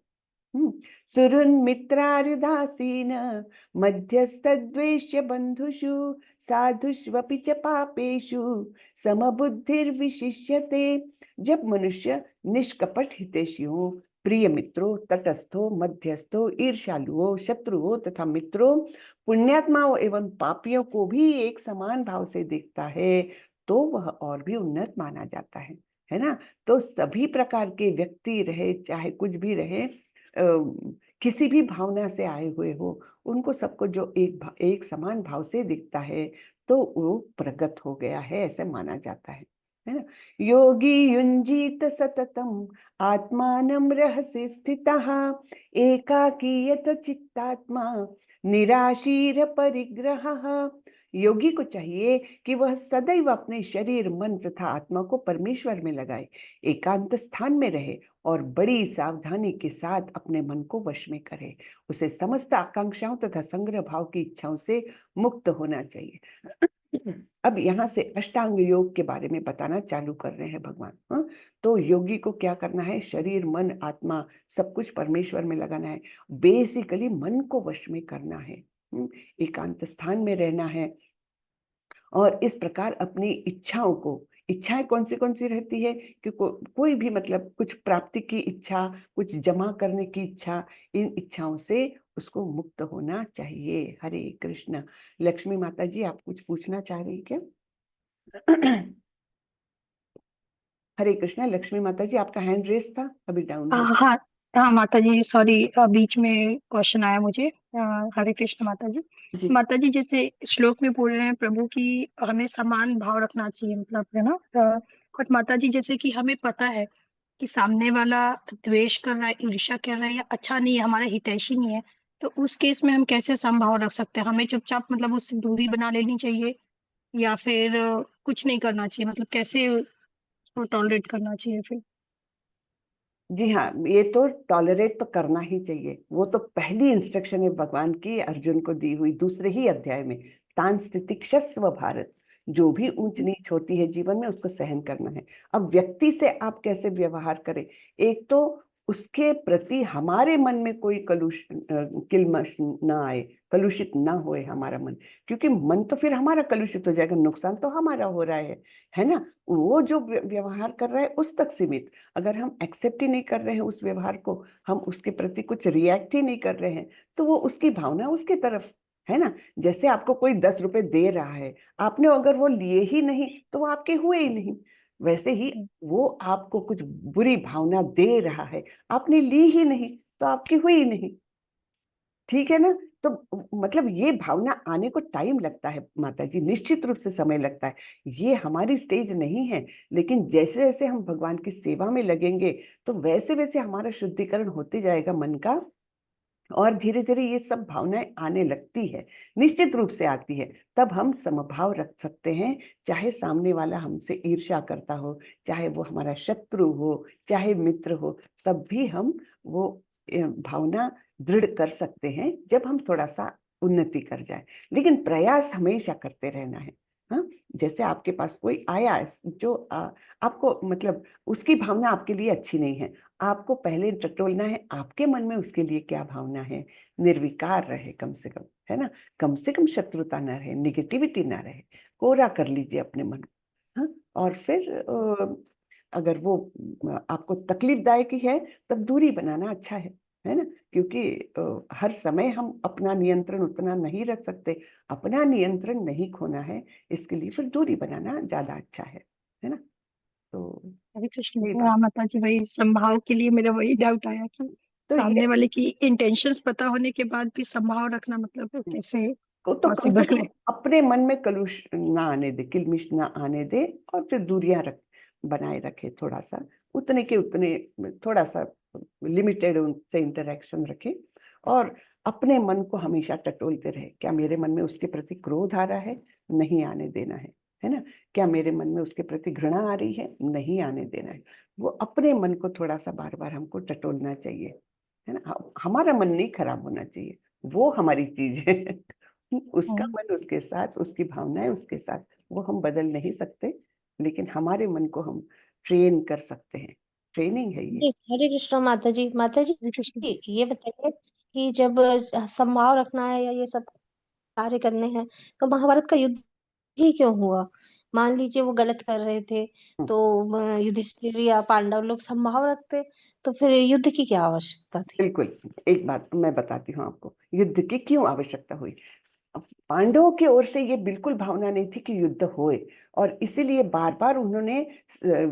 सुहृन्मित्रार्युदासीन मध्यस्थद्वेष्य बंधुषु साधुष्वपि च पापेषु समबुद्धिर्विशिष्यते। जब मनुष्य निष्कपट हितैषी हो, प्रिय मित्रों, तटस्थो, मध्यस्थो, ईर्ष्यालुओं, शत्रुओं तथा मित्रों, पुण्यात्माओं एवं पापियों को भी एक समान भाव से देखता है, तो वह और भी उन्नत माना जाता है ना। तो सभी प्रकार के व्यक्ति रहे, चाहे कुछ भी रहे, किसी भी भावना से आए हुए हो, उनको सबको जो एक समान भाव से दिखता है, तो वो प्रगत हो गया है, ऐसे माना जाता है ना। योगी युंजीत सततम आत्मानं रहस्य स्थितः एकाकीयत चित्तात्मा निराशीर परिग्रहः। योगी को चाहिए कि वह सदैव अपने शरीर, मन तथा आत्मा को परमेश्वर में लगाए, एकांत स्थान में रहे और बड़ी सावधानी के साथ अपने मन को वश में करे। उसे समस्त आकांक्षाओं तथा संग्रह भाव की इच्छाओं से मुक्त होना चाहिए। अब यहाँ से अष्टांग योग के बारे में बताना चालू कर रहे हैं भगवान। हाँ, तो योगी को क्या करना है? शरीर, मन, आत्मा सब कुछ परमेश्वर में लगाना है। बेसिकली मन को वश में करना है, एकांत स्थान में रहना है और इस प्रकार अपनी इच्छाओं को, इच्छाएं कौन सी रहती है कि कोई भी, मतलब कुछ प्राप्ति की इच्छा, कुछ जमा करने की इच्छा, इन इच्छाओं से उसको मुक्त होना चाहिए। हरे कृष्ण। लक्ष्मी माता जी, आप कुछ पूछना चाह रही क्या? हरे कृष्णा। लक्ष्मी माता जी, आपका हैंड रेस था, अभी डाउन हो गया। हाँ हाँ माता जी, सॉरी, बीच में क्वेश्चन आया मुझे। हरे कृष्ण माता जी। जी। माता जी, जैसे श्लोक में बोल रहे हैं प्रभु की हमें समान भाव रखना चाहिए, मतलब, है ना। बट माता जी, जैसे कि हमें पता है कि सामने वाला द्वेष कर रहा है, ईर्ष्या कर रहा है या अच्छा नहीं है, हमारा हितैषी नहीं है, तो उस केस में हम कैसे समभाव रख सकते हैं? हमें चुपचाप मतलब उससे दूरी बना लेनी चाहिए, या फिर कुछ नहीं करना चाहिए? मतलब कैसे उसको टॉलरेट करना चाहिए फिर? जी हाँ, ये तो टॉलरेट तो करना ही चाहिए। वो तो पहली इंस्ट्रक्शन है भगवान की अर्जुन को दी हुई, दूसरे ही अध्याय में, तान स्थितिक्षस्व भारत। जो भी ऊंच नीच होती है जीवन में उसको सहन करना है। अब व्यक्ति से आप कैसे व्यवहार करें, एक तो उसके प्रति हमारे मन में कोई किलमश ना आए, कलुषित ना होए हमारा मन, क्योंकि मन तो फिर हमारा कलुषित हो जाएगा, नुकसान तो हमारा हो रहा है ना। वो जो व्यवहार कर रहा है उस तक सीमित। अगर हम एक्सेप्ट ही नहीं कर रहे हैं उस व्यवहार को, हम उसके प्रति कुछ रिएक्ट ही नहीं कर रहे हैं, तो वो उसकी भावना उसकी तरफ है ना। जैसे आपको कोई 10 रुपए दे रहा है, आपने अगर वो लिए ही नहीं तो वो आपके हुए ही नहीं। वैसे ही वो आपको कुछ बुरी भावना दे रहा है, आपने ली ही नहीं तो आपकी हुई ही नहीं। ठीक है ना। तो मतलब ये भावना आने को टाइम लगता है माता जी, निश्चित रूप से समय लगता है। ये हमारी स्टेज नहीं है, लेकिन जैसे जैसे हम भगवान की सेवा में लगेंगे तो वैसे वैसे हमारा शुद्धिकरण होते जाएगा मन का, और धीरे धीरे ये सब भावनाएं आने लगती है, निश्चित रूप से आती है। तब हम समभाव रख सकते हैं, चाहे सामने वाला हमसे ईर्ष्या करता हो, चाहे वो हमारा शत्रु हो, चाहे मित्र हो, तब भी हम वो भावना दृढ़ कर सकते हैं जब हम थोड़ा सा उन्नति कर जाए। लेकिन प्रयास हमेशा करते रहना है। हाँ, जैसे आपके पास कोई आया जो आपको मतलब उसकी भावना आपके लिए अच्छी नहीं है, आपको पहले टटोलना है आपके मन में उसके लिए क्या भावना है। निर्विकार रहे कम से कम, है ना। कम से कम शत्रुता ना रहे, निगेटिविटी ना रहे, कोरा कर लीजिए अपने मन को। हाँ, और फिर अगर वो आपको तकलीफदायक ही है तब दूरी बनाना अच्छा है ना। क्योंकि हर समय हम अपना नियंत्रण उतना नहीं रख सकते, अपना नियंत्रण नहीं खोना है, इसके लिए फिर दूरी बनाना ज्यादा अच्छा है ना। तो हरे कृष्ण। यही बात। हाँ माता जी, वही संभाव के लिए मेरा वही डाउट आया कि तो ये सामने वाले की इंटेंशंस पता होने के बाद भी संभाव रखना मतलब कैसे को तो कम से पॉसिबल कम है? अपने मन में कलुष ना आने दे, किलमिश ना आने दे, और फिर दूरियां बनाए रखे थोड़ा सा, उतने के उतने, थोड़ा सा लिमिटेड उनसे इंटरेक्शन रखे। और अपने मन को हमेशा टटोलते रहे, क्या मेरे मन में उसके प्रति क्रोध आ रहा है, नहीं आने देना है ना। क्या मेरे मन में उसके प्रति घृणा आ रही है, नहीं आने देना है। वो अपने मन को थोड़ा सा बार बार हमको टटोलना चाहिए, है ना। हमारा मन नहीं खराब होना चाहिए, वो हमारी चीज है। उसका हम्म। मन उसके साथ, उसकी भावनाएं उसके साथ, वो हम बदल नहीं सकते, लेकिन हमारे मन को हम ट्रेन कर सकते हैं। ट्रेनिंग है ये। जी हरे कृष्ण माता जी। माता जी हरे कृष्ण। ये बताइए कि जब संभाव रखना है या ये सब कार्य करने हैं, तो महाभारत का युद्ध ही क्यों हुआ? मान लीजिए वो गलत कर रहे थे, हम्म, तो युधिष्ठिर या पांडव लोग संभाव रखते, तो फिर युद्ध की क्या आवश्यकता थी? बिल्कुल। एक बात मैं बताती हूँ आपको, युद्ध की क्यों आवश्यकता हुई। पांडवों की ओर से ये बिल्कुल भावना नहीं थी कि युद्ध होए, और इसीलिए बार बार उन्होंने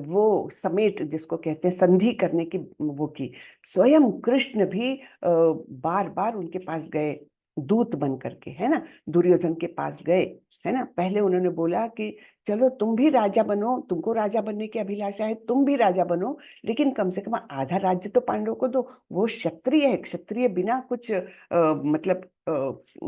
वो समेट जिसको कहते हैं संधि करने की वो की। स्वयं कृष्ण भी बार बार उनके पास गए, दूत बन करके, है ना। दुर्योधन के पास गए, है ना। पहले उन्होंने बोला कि चलो तुम भी राजा बनो, तुमको राजा बनने की अभिलाषा है, तुम भी राजा बनो, लेकिन कम से कम आधा राज्य तो पांडवों को दो। वो क्षत्रिय है, क्षत्रिय बिना कुछ मतलब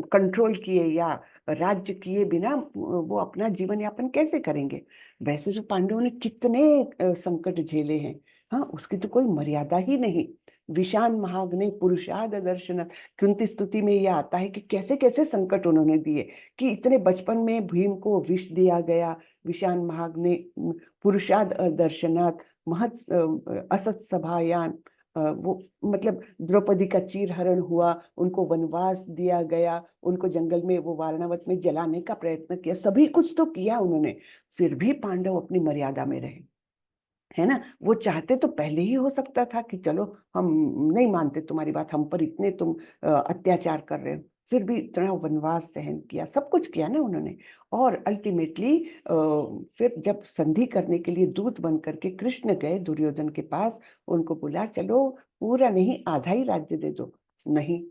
कंट्रोल किए या राज्य किए बिना वो अपना जीवन यापन कैसे करेंगे। वैसे तो पांडवों ने कितने संकट झेले हैं। हाँ, उसकी तो कोई मर्यादा ही नहीं। विषान महाग्नि पुरुषाद दर्शन, कुंती स्तुति में यह आता है कि कैसे कैसे संकट उन्होंने दिए, कि इतने बचपन में भीम को विष दिया गया, विषान महाग्नि पुरुषाद दर्शनात् महत् असत सभायान, वो मतलब द्रौपदी का चीरहरण हुआ, उनको वनवास दिया गया, उनको जंगल में वो वारणावत में जलाने का प्रयत्न किया, सभी कुछ तो किया उन्होंने, फिर भी पांडव अपनी मर्यादा में रहे, है ना। वो चाहते तो पहले ही हो सकता था कि चलो हम नहीं मानते तुम्हारी बात, हम पर इतने तुम अत्याचार कर रहे हो, फिर भी इतना वनवास सहन किया, सब कुछ किया ना उन्होंने। और अल्टीमेटली फिर जब संधि करने के लिए दूत बन करके कृष्ण गए दुर्योधन के पास, उनको बोला चलो पूरा नहीं आधा ही राज्य दे दो। नहीं,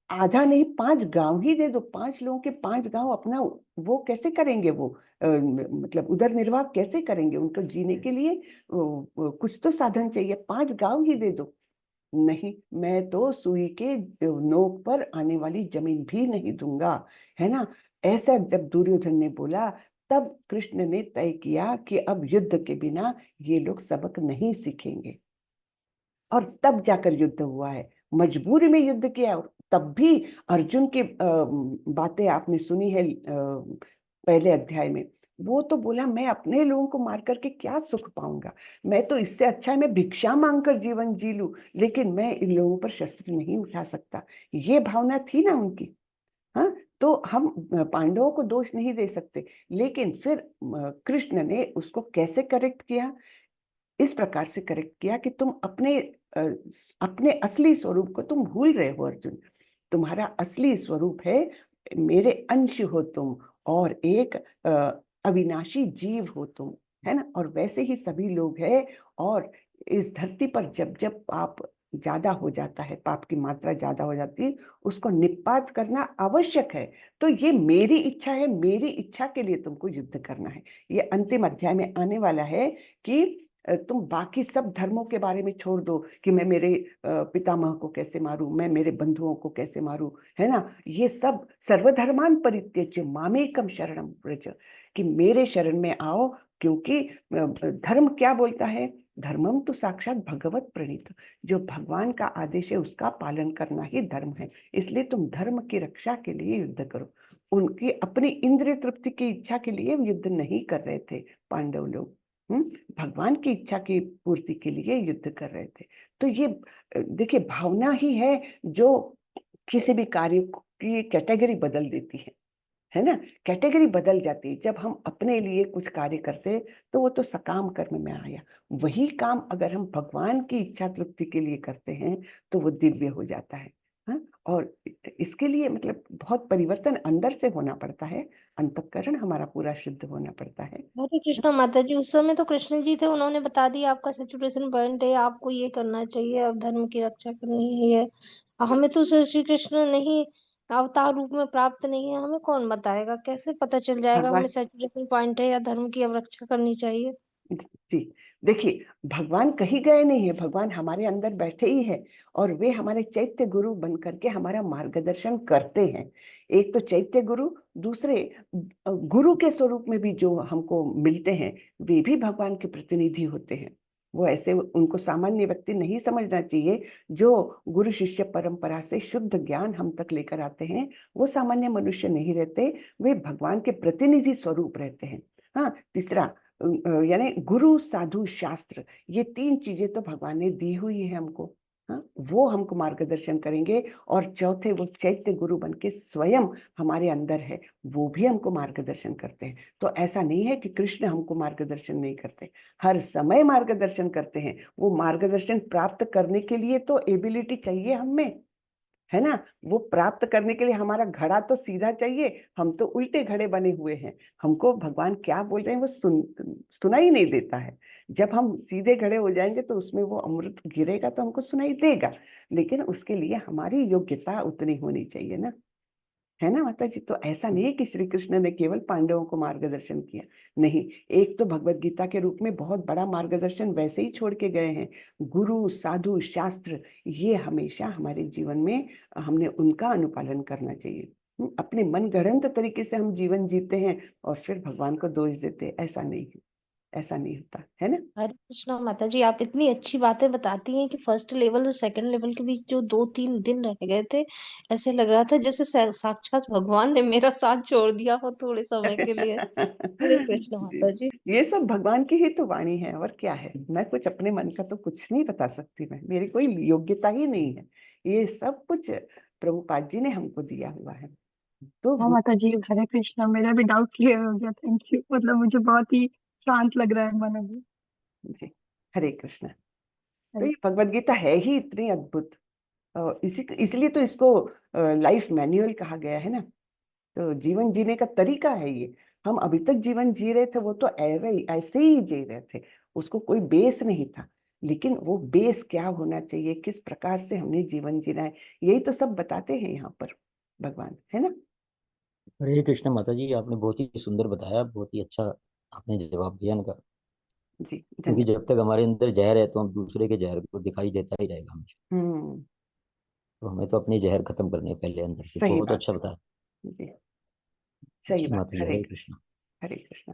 आधा नहीं, 5 गांव ही दे दो, 5 लोगों के 5 गांव अपना, वो कैसे करेंगे वो मतलब उधर निर्वाह कैसे करेंगे, उनको जीने के लिए कुछ तो साधन चाहिए, 5 गांव ही दे दो। नहीं, मैं तो सुई के नोक पर आने वाली जमीन भी नहीं दूंगा, है ना। ऐसा जब दुर्योधन ने बोला, तब कृष्ण ने तय किया कि अब युद्ध के बिना ये लोग सबक नहीं सीखेंगे, और तब जाकर युद्ध हुआ है। मजबूरी में युद्ध किया, और तब भी अर्जुन की बातें आपने सुनी है पहले अध्याय में। वो तो बोला, मैं अपने लोगों को मार करके क्या सुख पाऊंगा, मैं तो इससे अच्छा है मैं भिक्षा मांगकर जीवन जी लूं, लेकिन मैं इन लोगों पर शस्त्र नहीं उठा सकता। ये भावना थी ना उनकी। हाँ, तो हम पांडवों को दोष नहीं दे सकते, लेकिन फिर कृष्ण ने उसको कैसे करेक्ट किया? इस प्रकार से करेक्ट किया कि तुम अपने असली स्वरूप को तुम भूल रहे हो अर्जुन। तुम्हारा असली स्वरूप है, मेरे अंश हो तुम, और एक अविनाशी जीव हो तुम, है ना। और वैसे ही सभी लोग हैं, और इस धरती पर जब जब पाप ज्यादा हो जाता है, पाप की मात्रा ज्यादा हो जाती है, उसको निपात करना आवश्यक है। तो ये मेरी इच्छा है, मेरी इच्छा के लिए तुमको युद्ध करना है। ये अंतिम अध्याय में आने वाला है कि तुम बाकी सब धर्मों के बारे में छोड़ दो, कि मैं मेरे पितामह को कैसे मारूं, मैं मेरे बंधुओं को कैसे मारूं, है ना। ये सब सर्वधर्मान परित्यज्य मामेकम शरणम व्रज, कि मेरे शरण में आओ। क्योंकि धर्म क्या बोलता है? धर्मम तो साक्षात भगवत प्रणीत, जो भगवान का आदेश है उसका पालन करना ही धर्म है। इसलिए तुम धर्म की रक्षा के लिए युद्ध करो। उनकी अपनी इंद्रिय तृप्ति की इच्छा के लिए युद्ध नहीं कर रहे थे पांडव लोग, भगवान की इच्छा की पूर्ति के लिए युद्ध कर रहे थे। तो ये देखिए, भावना ही है जो किसी भी कार्य की कैटेगरी बदल देती है ना। कैटेगरी बदल जाती है जब हम अपने लिए कुछ कार्य करते, तो वो तो सकाम कर्म में आया। वही काम अगर हम भगवान की इच्छा तृप्ति के लिए करते हैं, तो वो दिव्य हो जाता है। हाँ? और इसके लिए मतलब बहुत परिवर्तन अंदर से होना पड़ता है, अंतःकरण हमारा पूरा शुद्ध होना पड़ता है। हरे कृष्णा माता जी, उस समय तो कृष्ण जी थे, उन्होंने बता दिया आपका सिचुएशन पॉइंट है, आपको ये करना चाहिए, अब धर्म की रक्षा करनी है ये। हमें तो श्री कृष्ण नहीं अवतार रूप में प्राप्त नहीं है, हमें कौन बताएगा, कैसे पता चल जाएगा हमें भगवान सैचुरेशन पॉइंट है या धर्म की अब रक्षा करनी चाहिए। जी, देखिए, भगवान कहीं गए नहीं है, भगवान हमारे अंदर बैठे ही है, और वे हमारे चैत्य गुरु बन करके हमारा मार्गदर्शन करते हैं। एक तो चैत्य गुरु, दूसरे गुरु के स्वरूप में भी जो हमको मिलते हैं, वे भी भगवान के प्रतिनिधि होते हैं। वो ऐसे उनको सामान्य व्यक्ति नहीं समझना चाहिए। जो गुरु शिष्य परंपरा से शुद्ध ज्ञान हम तक लेकर आते हैं, वो सामान्य मनुष्य नहीं रहते, वे भगवान के प्रतिनिधि स्वरूप रहते हैं। हाँ, तीसरा यानी गुरु साधु शास्त्र, ये तीन चीजें तो भगवान ने दी हुई है हमको। हाँ, वो हमको मार्गदर्शन करेंगे। और चौथे, वो चैत्य गुरु बन के स्वयं हमारे अंदर है, वो भी हमको मार्गदर्शन करते हैं। तो ऐसा नहीं है कि कृष्ण हमको मार्गदर्शन नहीं करते, हर समय मार्गदर्शन करते हैं। वो मार्गदर्शन प्राप्त करने के लिए तो एबिलिटी चाहिए हमें, है ना। वो प्राप्त करने के लिए हमारा घड़ा तो सीधा चाहिए, हम तो उल्टे घड़े बने हुए हैं। हमको भगवान क्या बोल रहे हैं वो सुनाई नहीं देता है। जब हम सीधे घड़े हो जाएंगे तो उसमें वो अमृत गिरेगा तो हमको सुनाई देगा, लेकिन उसके लिए हमारी योग्यता उतनी होनी चाहिए ना, है ना माता जी। तो ऐसा नहीं है कि श्री कृष्ण ने केवल पांडवों को मार्गदर्शन किया, नहीं। एक तो भगवत गीता के रूप में बहुत बड़ा मार्गदर्शन वैसे ही छोड़ के गए हैं। गुरु साधु शास्त्र, ये हमेशा हमारे जीवन में हमने उनका अनुपालन करना चाहिए। अपने मन गढ़ंत तरीके से हम जीवन जीते हैं और फिर भगवान को दोष देते हैं, ऐसा नहीं है, ऐसा नहीं होता है ना। हरे कृष्णा माता जी, आप इतनी अच्छी बातें बताती हैं कि फर्स्ट लेवल और सेकंड लेवल के बीच जो 2-3 दिन रह गए थे, ऐसे लग रहा था जैसे साक्षात भगवान ने मेरा साथ छोड़ दिया हो थोड़े समय के लिए। हरे कृष्ण जी, माता जी। ये सब भगवान की ही तो वाणी है, और क्या है। मैं कुछ अपने मन का तो कुछ नहीं बता सकती, मैं, मेरी कोई योग्यता ही नहीं है। ये सब कुछ प्रभुपाद जी ने हमको दिया हुआ है। तो हाँ माता जी, हरे कृष्णा, मेरा भी डाउट क्लियर हो गया, थैंक यू। मतलब मुझे बहुत ही शांत लग रहा है मन अभी। जी, हरे कृष्ण। तो हरे। ये भगवत गीता है ही इतनी अद्भुत, इसलिए तो इसको लाइफ मैन्युअल कहा गया है ना। तो जीवन जीने का तरीका है ये। हम अभी तक जीवन जी रहे थे, वो तो ऐसे ही जी रहे थे, उसको कोई बेस नहीं था। लेकिन वो बेस क्या होना चाहिए, किस प्रकार से हमने जीवन जीना है, यही तो सब बताते हैं यहाँ पर भगवान, है ना। हरे कृष्ण माता जी, आपने बहुत ही सुंदर बताया, बहुत ही अच्छा आपने जवाब दिया इनका। जी क्योंकि धन्यवाद। जब तक हमारे अंदर जहर है तो हम दूसरे के जहर को दिखाई देता ही रहेगा हमेशा। हम्म। तो हमें तो अपनी जहर खत्म करनी है पहले अंदर से। सही बहुत बात अच्छा है। बताया। जी सही जी बात। माता जी, हरे हरे कृष्ण। कृष्ण। हरे कृष्ण।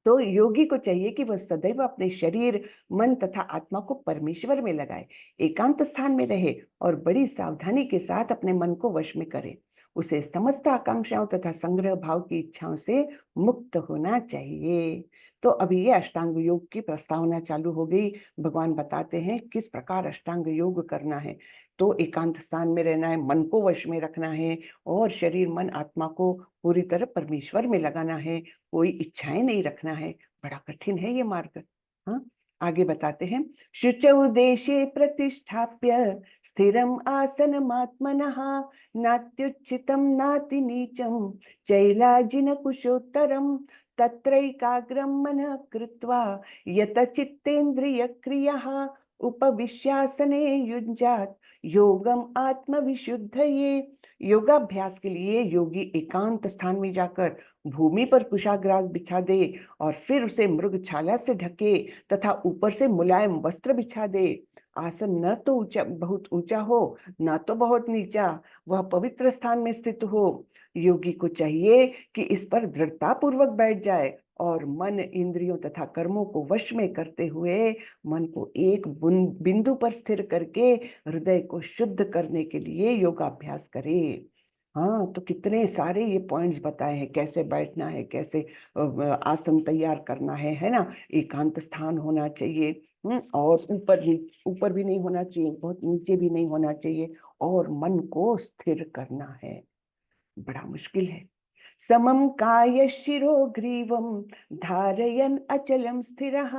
तो योगी को चाहिए कि वह सदैव अपने शरीर, मन तथा आत्मा को परमेश्वर में लगाए, एकांत स्थान में रहे और बड़ी सावधानी के साथ अपने मन को वश में करे। उसे समस्त आकांक्षाओं तथा संग्रह भाव की इच्छाओं से मुक्त होना चाहिए। तो अभी ये अष्टांग योग की प्रस्तावना चालू हो गई। भगवान बताते हैं किस प्रकार अष्टांग योग करना है। तो एकांत स्थान में रहना है, मन को वश में रखना है और शरीर, मन, आत्मा को पूरी तरह परमेश्वर में लगाना है। कोई इच्छाएं नहीं रखना है। बड़ा कठिन है ये मार्ग। हाँ, आगे बताते हैं। शुचौ देशे प्रतिष्ठाप्य स्थिरम आसनमात्मनः नात्युच्चितं नाति नीचं चैलाजिन कुशोत्तरम तत्रैकाग्रं मनः कृत्वा यत चित्तेन्द्रिय क्रियः उपविश्यासने युञ्जात् योगम आत्मविशुद्धये। योगाभ्यास के लिए योगी एकांत स्थान में जाकर भूमि पर कुशाग्रास बिछा दे और फिर उसे मृगछाला से ढके तथा ऊपर से मुलायम वस्त्र बिछा दे। आसन न तो ऊंचा, बहुत ऊंचा हो, न तो बहुत नीचा, वह पवित्र स्थान में स्थित हो। योगी को चाहिए कि इस पर दृढ़ता पूर्वक बैठ जाए और मन, इंद्रियों तथा कर्मों को वश में करते हुए मन को एक बिंदु पर स्थिर करके हृदय को शुद्ध करने के लिए योगाभ्यास करे। हाँ, तो कितने सारे ये पॉइंट्स बताए हैं, कैसे बैठना है, कैसे आसन तैयार करना है ना। एकांत स्थान होना चाहिए। और ऊपर भी नहीं होना चाहिए, बहुत नीचे भी नहीं होना चाहिए, और मन को स्थिर करना है। बड़ा मुश्किल है। समम काय शिरो ग्रीवम धारयन अचलम स्थिरः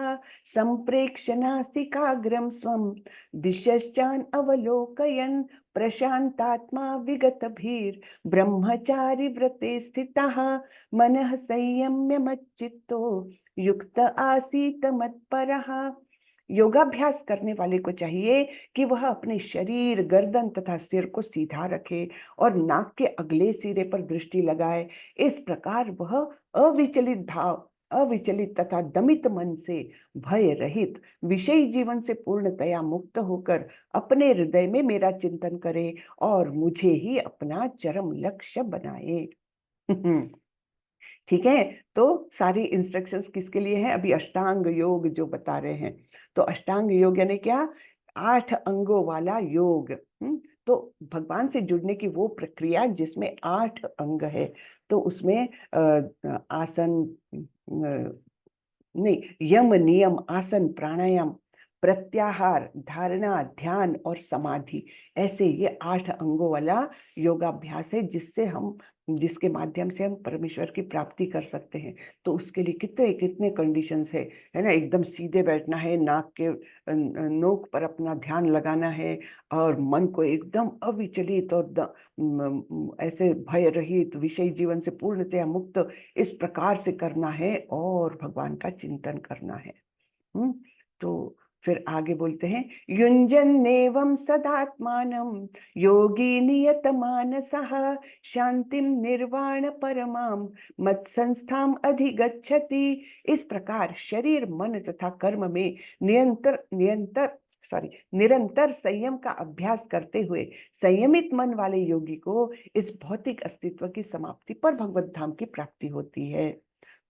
संप्रेक्ष्य नासिकाग्रम स्वम दिशश्चान अवलोकयन प्रशांतात्मा विगतभीर ब्रह्मचारी व्रते स्थितः मनः संयम्य मच्चित्तो युक्त आसीत मत्परः। योगाभ्यास करने वाले को चाहिए कि वह अपने शरीर, गर्दन तथा सिर को सीधा रखे और नाक के अगले सिरे पर दृष्टि लगाए। इस प्रकार वह अविचलित तथा दमित मन से, भय रहित, विषयी जीवन से पूर्णतया मुक्त होकर अपने हृदय में मेरा चिंतन करे और मुझे ही अपना चरम लक्ष्य बनाए। ठीक है। तो सारी इंस्ट्रक्शंस किसके लिए हैं? अभी अष्टांग योग जो बता रहे हैं। तो अष्टांग योग यानी क्या? 8 अंगों वाला योग। तो भगवान से जुड़ने की वो प्रक्रिया जिसमें 8 अंग है। तो उसमें आसन, नहीं, यम, नियम, आसन, प्राणायाम, प्रत्याहार, धारणा, ध्यान और समाधि, ऐसे ये 8 अंगों वाला योगाभ्यास है जिसके माध्यम से हम परमेश्वर की प्राप्ति कर सकते हैं। तो उसके लिए कितने कितने कंडीशंस है ना। एकदम सीधे बैठना है, नाक के नोक पर अपना ध्यान लगाना है और मन को एकदम अविचलित और ऐसे भय रहित, विषय जीवन से पूर्णतया मुक्त, इस प्रकार से करना है और भगवान का चिंतन करना है। तो फिर आगे बोलते हैं, युञ्जन्नेवं सदात्मानं योगी नियतमानसः शांतिं निर्वाण परमां मत्संस्थाम अधिगच्छति। इस प्रकार शरीर, मन तथा कर्म में निरंतर संयम का अभ्यास करते हुए संयमित मन वाले योगी को इस भौतिक अस्तित्व की समाप्ति पर भगवत धाम की प्राप्ति होती है।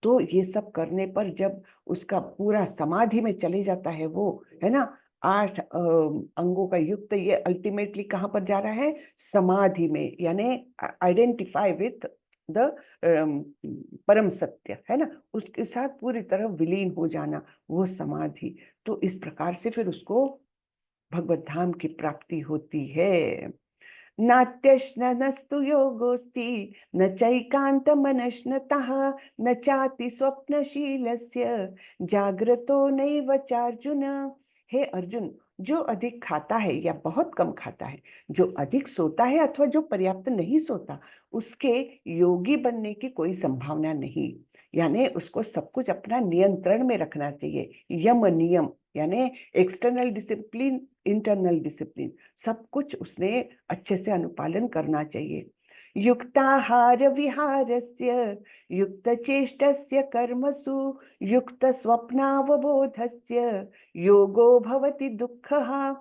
तो ये सब करने पर जब उसका पूरा समाधि में चले जाता है वो, है ना, 8 अंगों का युक्त, ये अल्टीमेटली कहाँ पर जा रहा है? समाधि में, यानी आइडेंटिफाई विथ द परम सत्य, है ना, उसके साथ पूरी तरह विलीन हो जाना, वो समाधि। तो इस प्रकार से फिर उसको भगवत धाम की प्राप्ति होती है। नात्यश्नस्तु योगोस्ति न चैकान्तमनश्नतः न चाति स्वप्नशीलस्य जाग्रतो नैव चार्जुन। हे अर्जुन, जो अधिक खाता है या बहुत कम खाता है, जो अधिक सोता है अथवा जो पर्याप्त नहीं सोता, उसके योगी बनने की कोई संभावना नहीं। यानी उसको सब कुछ अपना नियंत्रण में रखना चाहिए। यम नियम यानी एक्सटर्नल डिसिप्लिन, इंटरनल डिसिप्लिन, सब कुछ उसने अच्छे से अनुपालन करना चाहिए। युक्ताहार विहारस्य युक्तचेष्टस्य कर्मसु युक्तस्वप्नावबोधस्य योगो भवति दुःखः।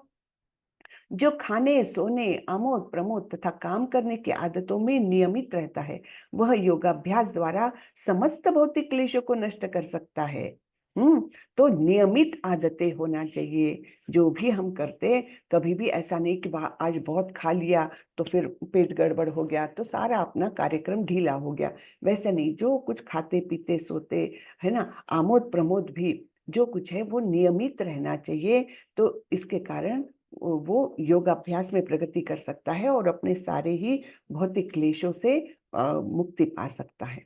जो खाने, सोने, आमोद प्रमोद तथा काम करने की आदतों में नियमित रहता है, वह योगाभ्यास द्वारा समस्त भौतिक क्लेशों को नष्ट कर सकता है। तो नियमित आदतें होना चाहिए जो भी हम करते। कभी भी ऐसा नहीं कि आज बहुत खा लिया तो फिर पेट गड़बड़ हो गया तो सारा अपना कार्यक्रम ढीला हो गया, वैसे नहीं। जो कुछ खाते पीते सोते है ना, आमोद प्रमोद भी जो कुछ है वो नियमित रहना चाहिए। तो इसके कारण वो योगाभ्यास में प्रगति कर सकता है और अपने सारे ही भौतिक क्लेशों से मुक्ति पा सकता है।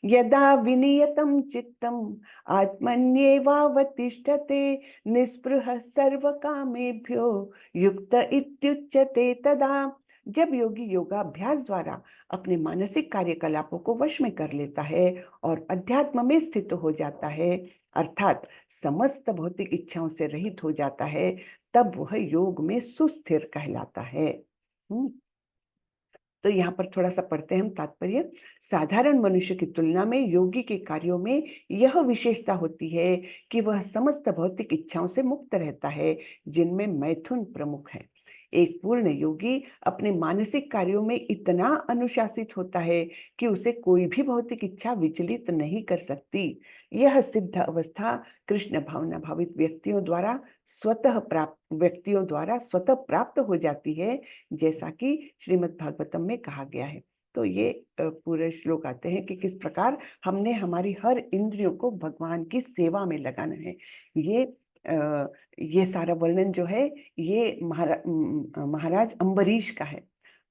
यदा विनियतं चित्तम आत्मन्येवावतिष्ठते निस्पृहः सर्वकामेभ्यो युक्त इत्युच्यते तदा। जब योगी योगाभ्यास द्वारा अपने मानसिक कार्यकलापों को वश में कर लेता है और अध्यात्म में स्थित हो जाता है, अर्थात समस्त भौतिक इच्छाओं से रहित हो जाता है, तब वह योग में सुस्थिर कहलाता है। तो यहाँ पर थोड़ा सा पढ़ते हैं हम तात्पर्य। साधारण मनुष्य की तुलना में योगी के कार्यों में यह विशेषता होती है कि वह समस्त भौतिक इच्छाओं से मुक्त रहता है, जिनमें मैथुन प्रमुख है। एक पूर्ण योगी अपने मानसिक कार्यों में इतना अनुशासित होता है कि उसे कोई भी भौतिक इच्छा विचलित नहीं कर सकती। यह सिद्ध अवस्था कृष्ण भावना भावित व्यक्तियों द्वारा स्वतः प्राप्त हो जाती है, जैसा कि श्रीमद् भागवतम में कहा गया है। तो ये पूरे श्लोक आते हैं कि किस प्रकार हमने हमारी हर इंद्रियों को भगवान की सेवा में लगाना है। ये सारा वर्णन जो है ये महाराज अम्बरीश का है।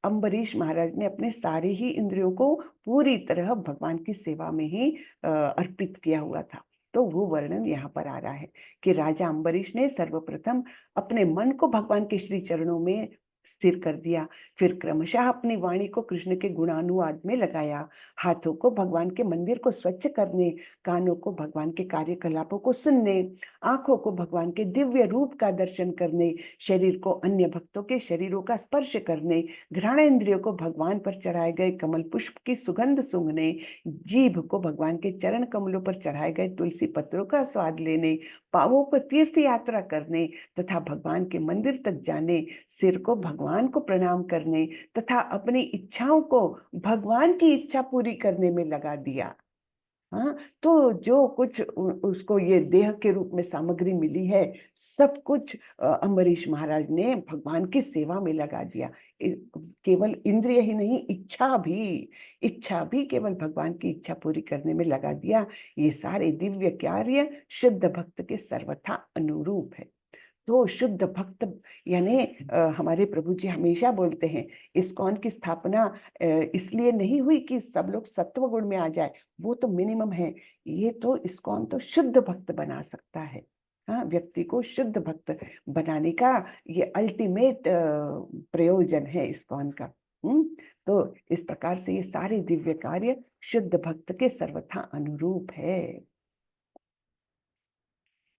अम्बरीश महाराज ने अपने सारे ही इंद्रियों को पूरी तरह भगवान की सेवा में ही अर्पित किया हुआ था। तो वो वर्णन यहाँ पर आ रहा है कि राजा अम्बरीश ने सर्वप्रथम अपने मन को भगवान के श्री चरणों में स्थिर कर दिया, फिर क्रमशः अपनी वाणी को कृष्ण के गुणानुवाद में लगाया, हाथों को भगवान के मंदिर को स्वच्छ करने, कानों को भगवान के कार्यकलापों को सुनने, आंखों को भगवान के दिव्य रूप का दर्शन करने, शरीर को अन्य भक्तों के शरीरों का स्पर्श करने, घ्राणेन्द्रियों को भगवान पर चढ़ाए गए कमल पुष्प की सुगंध सूंघने, जीभ को भगवान के चरण कमलों पर चढ़ाए गए तुलसी पत्रों का स्वाद लेने, पांवों को तीर्थ यात्रा करने तथा भगवान के मंदिर तक जाने, सिर को भगवान को प्रणाम करने तथा अपनी इच्छाओं को भगवान की इच्छा पूरी करने में लगा दिया। हाँ, तो जो कुछ उसको ये देह के रूप में सामग्री मिली है, सब कुछ अम्बरीश महाराज ने भगवान की सेवा में लगा दिया। केवल इंद्रिय ही नहीं, इच्छा भी केवल भगवान की इच्छा पूरी करने में लगा दिया। ये सारे दिव्य कार्य शुद्ध भक्त के सर्वथा अनुरूप है। तो शुद्ध भक्त यानी हमारे प्रभु जी हमेशा बोलते हैं, इस्कॉन की स्थापना इसलिए नहीं हुई कि सब लोग सत्व गुण में आ जाए, वो तो मिनिमम है। ये तो इस्कॉन तो शुद्ध भक्त बना सकता है। हाँ, व्यक्ति को शुद्ध भक्त बनाने का ये अल्टीमेट प्रयोजन है इस्कॉन का। तो इस प्रकार से ये सारे दिव्य कार्य शुद्ध भक्त के सर्वथा अनुरूप है।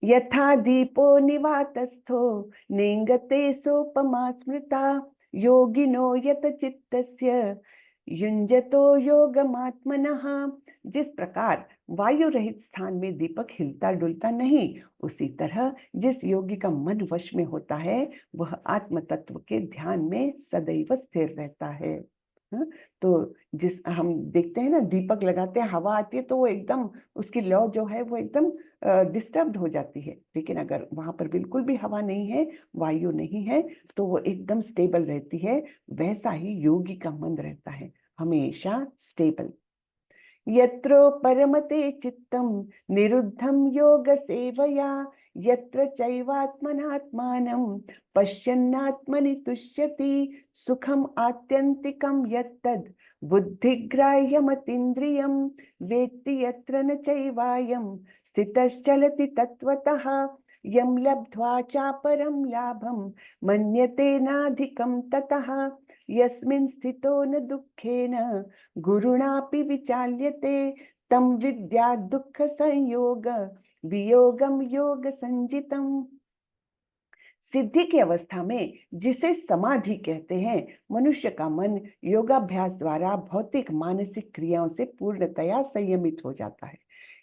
यथा दीपो निवातस्थो नेंगते सोपमा स्मृता योगिनो यत चित्तस्य युञ्जतो योगमात्मनः। जिस प्रकार वायु रहित स्थान में दीपक हिलता डुलता नहीं, उसी तरह जिस योगी का मन वश में होता है वह आत्म तत्व के ध्यान में सदैव स्थिर रहता है। तो जिस हम देखते हैं ना, दीपक लगाते हैं, हवा आती है तो वो एकदम उसकी लौ जो है वो एकदम डिस्टर्ब हो जाती है। लेकिन अगर वहां पर बिल्कुल भी हवा नहीं है, वायु नहीं है, तो वो एकदम स्टेबल रहती है। वैसा ही योगी का मन रहता है, हमेशा स्टेबल। यत्रो परमते चित्तम निरुद्धम योग सेवया यत्र चैवात्मनात्मानं पश्यन्नात्मनि तुष्यति सुखम आत्यंतिकम यत्तद् बुद्धिग्राह्यमतीन्द्रियं वेत्ति यत्र न चैवायं स्थितश्चलति तत्त्वतः यं लब्ध्वा चापरं लाभं मन्यते नाधिकं ततः यस्मिन् स्थितो न दुःखेन गुरुणापि विचाल्यते तं विद्या दुःख संयोग वियोगम योग संजितम। सिद्धि की अवस्था में, जिसे समाधि कहते हैं, मनुष्य का मन योगाभ्यास द्वारा भौतिक मानसिक क्रियाओं से पूर्णतया संयमित हो जाता है।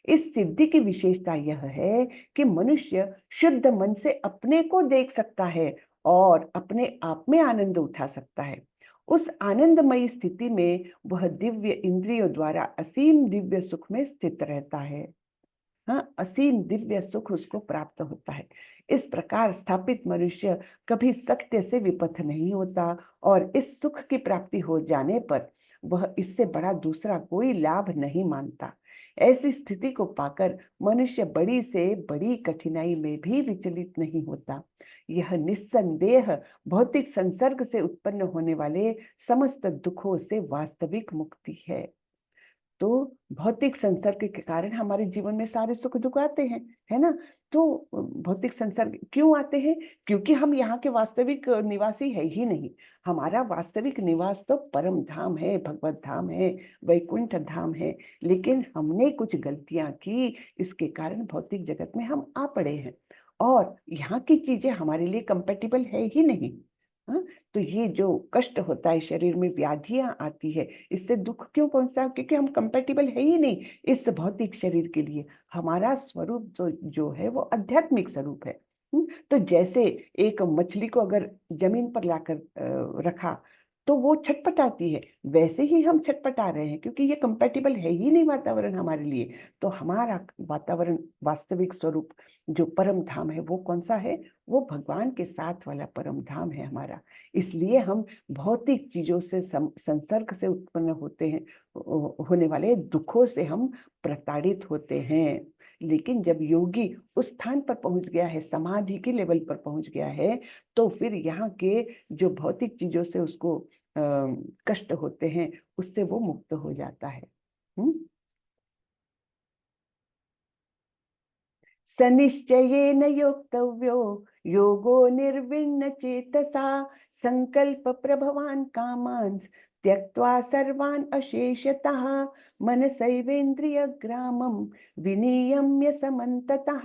इस सिद्धि की विशेषता यह है कि मनुष्य शुद्ध मन से अपने को देख सकता है और अपने आप में आनंद उठा सकता है। उस आनंदमयी स्थिति में वह दिव्य इंद्रियों द्वारा असीम दिव्य सुख में स्थित रहता है। हाँ, असीम दिव्य सुख उसको प्राप्त होता है। इस प्रकार स्थापित मनुष्य कभी सत्य से विपथ नहीं होता और इस सुख की प्राप्ति हो जाने पर वह इससे बड़ा दूसरा कोई लाभ नहीं मानता। ऐसी स्थिति को पाकर मनुष्य बड़ी से बड़ी कठिनाई में भी विचलित नहीं होता। यह निस्संदेह भौतिक संसर्ग से उत्पन्न होने वाले समस्त दुखों से वास्तविक मुक्ति है। तो भौतिक संसर्ग के कारण हमारे जीवन में सारे सुख दुख आते हैं, है ना। तो भौतिक संसर्ग क्यों आते हैं? क्योंकि हम यहाँ के वास्तविक निवासी है ही नहीं। हमारा वास्तविक निवास तो परम धाम है, भगवत धाम है, वैकुंठ धाम है। लेकिन हमने कुछ गलतियां की, इसके कारण भौतिक जगत में हम आ पड़े हैं और यहाँ की चीजें हमारे लिए कंपेटिबल है ही नहीं। हाँ, तो ये जो कष्ट होता है, शरीर में व्याधियां आती है, इससे दुख क्यों पहुंचता है? क्योंकि हम कंपेटिबल है ही नहीं इस भौतिक शरीर के लिए। हमारा स्वरूप जो है वो आध्यात्मिक स्वरूप है। तो जैसे एक मछली को अगर जमीन पर लाकर रखा तो वो छटपटाती है, वैसे ही हम छटपटा रहे हैं क्योंकि ये कंपेटिबल है ही नहीं वातावरण हमारे लिए। तो हमारा वातावरण, वास्तविक स्वरूप जो परम धाम है वो कौन सा है? वो भगवान के साथ वाला परम धाम है हमारा। इसलिए हम भौतिक चीजों से संसर्ग से उत्पन्न होते हैं, होने वाले दुखों से हम प्रताड़ित होते हैं। लेकिन जब योगी उस स्थान पर पहुंच गया है, समाधि के लेवल पर पहुंच गया है, तो फिर यहाँ के जो भौतिक चीजों से उसको कष्ट होते हैं उससे वो मुक्त हो जाता है। सनिश्चयेन योक्तव्यो योगो निर्विण्ण चेतसा संकल्प प्रभवान कामान् त्यक्त्वा सर्वान् अशेषतः मनसैवेन्द्रिय ग्रामं विनियम्य समन्ततः।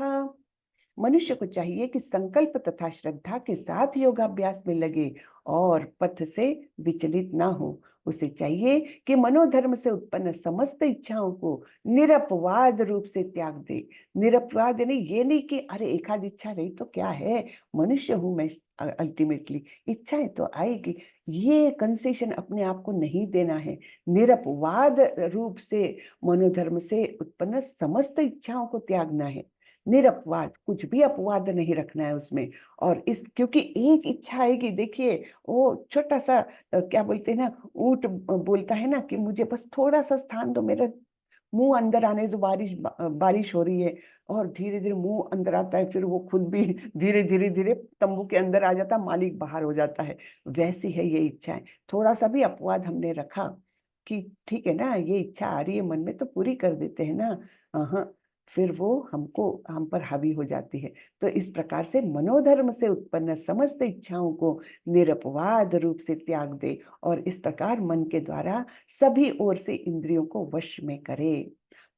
मनुष्य को चाहिए कि संकल्प तथा श्रद्धा के साथ योगाभ्यास में लगे और पथ से विचलित ना हो। उसे चाहिए कि मनोधर्म से उत्पन्न समस्त इच्छाओं को निरपवाद रूप से त्याग दे। निरपवाद नहीं, ये नहीं कि अरे एक आध इच्छा रही तो क्या है, मनुष्य हूं मैं, अल्टीमेटली इच्छाएं तो आएगी। ये कंसेशन अपने आप को नहीं देना है। निरपवाद रूप से मनोधर्म से उत्पन्न समस्त इच्छाओं को त्यागना है। निरपवाद, कुछ भी अपवाद नहीं रखना है उसमें। और इस क्योंकि एक इच्छा आएगी, देखिए वो छोटा सा क्या बोलते हैं ना, ऊंट बोलता है ना कि मुझे बस थोड़ा सा स्थान दो, मेरा मुंह अंदर आने दो, बारिश हो रही है, और धीरे धीरे मुंह अंदर आता है, फिर वो खुद भी धीरे धीरे धीरे तंबू के अंदर आ जाता, मालिक बाहर हो जाता है। वैसी है ये इच्छाएं। थोड़ा सा भी अपवाद हमने रखा कि ठीक है ना, ये इच्छा आ रही है मन में तो पूरी कर देते हैं ना, हाँ, फिर वो हम पर हावी हो जाती है। तो इस प्रकार से मनोधर्म से उत्पन्न समस्त इच्छाओं को निरपवाद रूप से त्याग दे और इस प्रकार मन के द्वारा सभी ओर से इंद्रियों को वश में करे।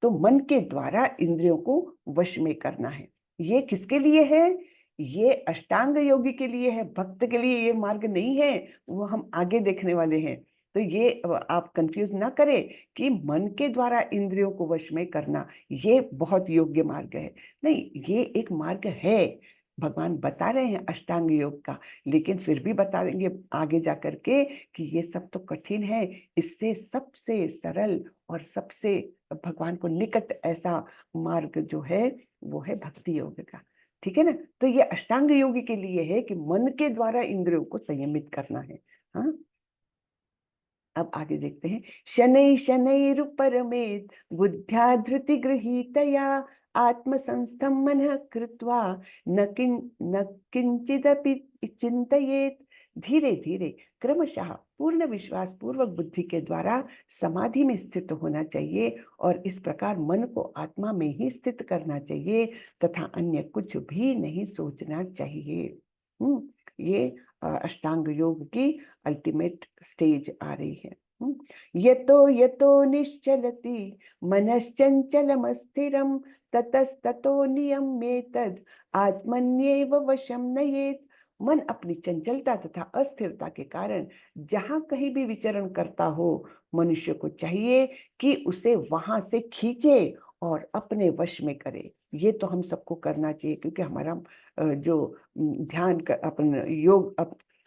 तो मन के द्वारा इंद्रियों को वश में करना है। ये किसके लिए है? ये अष्टांग योगी के लिए है, भक्त के लिए ये मार्ग नहीं है, वो हम आगे देखने वाले हैं। तो ये आप कंफ्यूज ना करें कि मन के द्वारा इंद्रियों को वश में करना ये बहुत योग्य मार्ग है। नहीं, ये एक मार्ग है, भगवान बता रहे हैं अष्टांग योग का, लेकिन फिर भी बता देंगे आगे जा करके कि ये सब तो कठिन है। इससे सबसे सरल और सबसे भगवान को निकट ऐसा मार्ग जो है वो है भक्ति योग का। ठीक है ना। तो ये अष्टांग योग के लिए है कि मन के द्वारा इंद्रियों को संयमित करना है। हाँ, अब आगे देखते हैं। शनै शनैरुपरमेत् बुद्ध्या धृति गृहीतया आत्मसंस्थं मनः कृत्वा न किंचिदपि चिंतयेत्। धीरे धीरे क्रमशः पूर्ण विश्वास पूर्वक बुद्धि के द्वारा समाधि में स्थित होना चाहिए और इस प्रकार मन को आत्मा में ही स्थित करना चाहिए तथा अन्य कुछ भी नहीं सोचना चाहिए। ये अष्टांग योग की अल्टीमेट स्टेज आ रही है। यतो यतो निश्चलति मनश्चंचलमस्थिरं ततस्ततो नियम्येतद् आत्मन्येव वशं नयेत्। मन अपनी चंचलता तथा अस्थिरता के कारण जहां कहीं भी विचरण करता हो, मनुष्य को चाहिए कि उसे वहां से खींचे और अपने वश में करे। ये तो हम सबको करना चाहिए, क्योंकि हमारा जो ध्यान अपन योग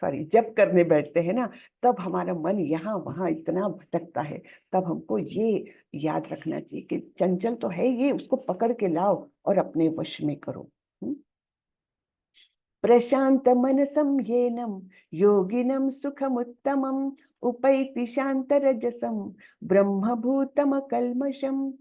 जब करने बैठते हैं ना, तब हमारा मन यहाँ वहां इतना भटकता है। तब हमको ये याद रखना चाहिए कि चंचल तो है ये, उसको पकड़ के लाओ और अपने वश में करो। प्रशांत मनसं येनम योगिनम सुखमुत्तमम उपैति शांत रजसम ब्रह्मभूतम कल्मषम।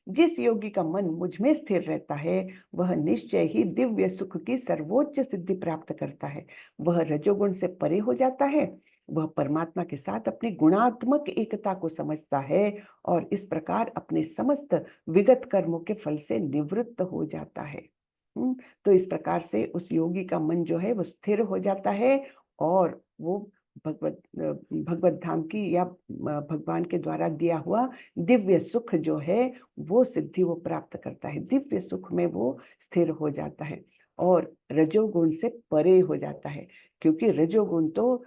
जिस योगी का मन मुझ में स्थिर रहता है, वह निश्चय ही दिव्य सुख की सर्वोच्च सिद्धि प्राप्त करता है। वह रजोगुण से परे हो जाता है, वह परमात्मा के साथ अपनी गुणात्मक एकता को समझता है और इस प्रकार अपने समस्त विगत कर्मों के फल से निवृत्त हो जाता है। तो इस प्रकार से उस योगी का मन जो है वो स्थिर हो जाता है और वो भगवत धाम की या भगवान के द्वारा दिया हुआ दिव्य सुख जो है वो सिद्धि वो प्राप्त करता है। दिव्य सुख में वो स्थिर हो जाता है और रजोगुण से परे हो जाता है, क्योंकि रजोगुण तो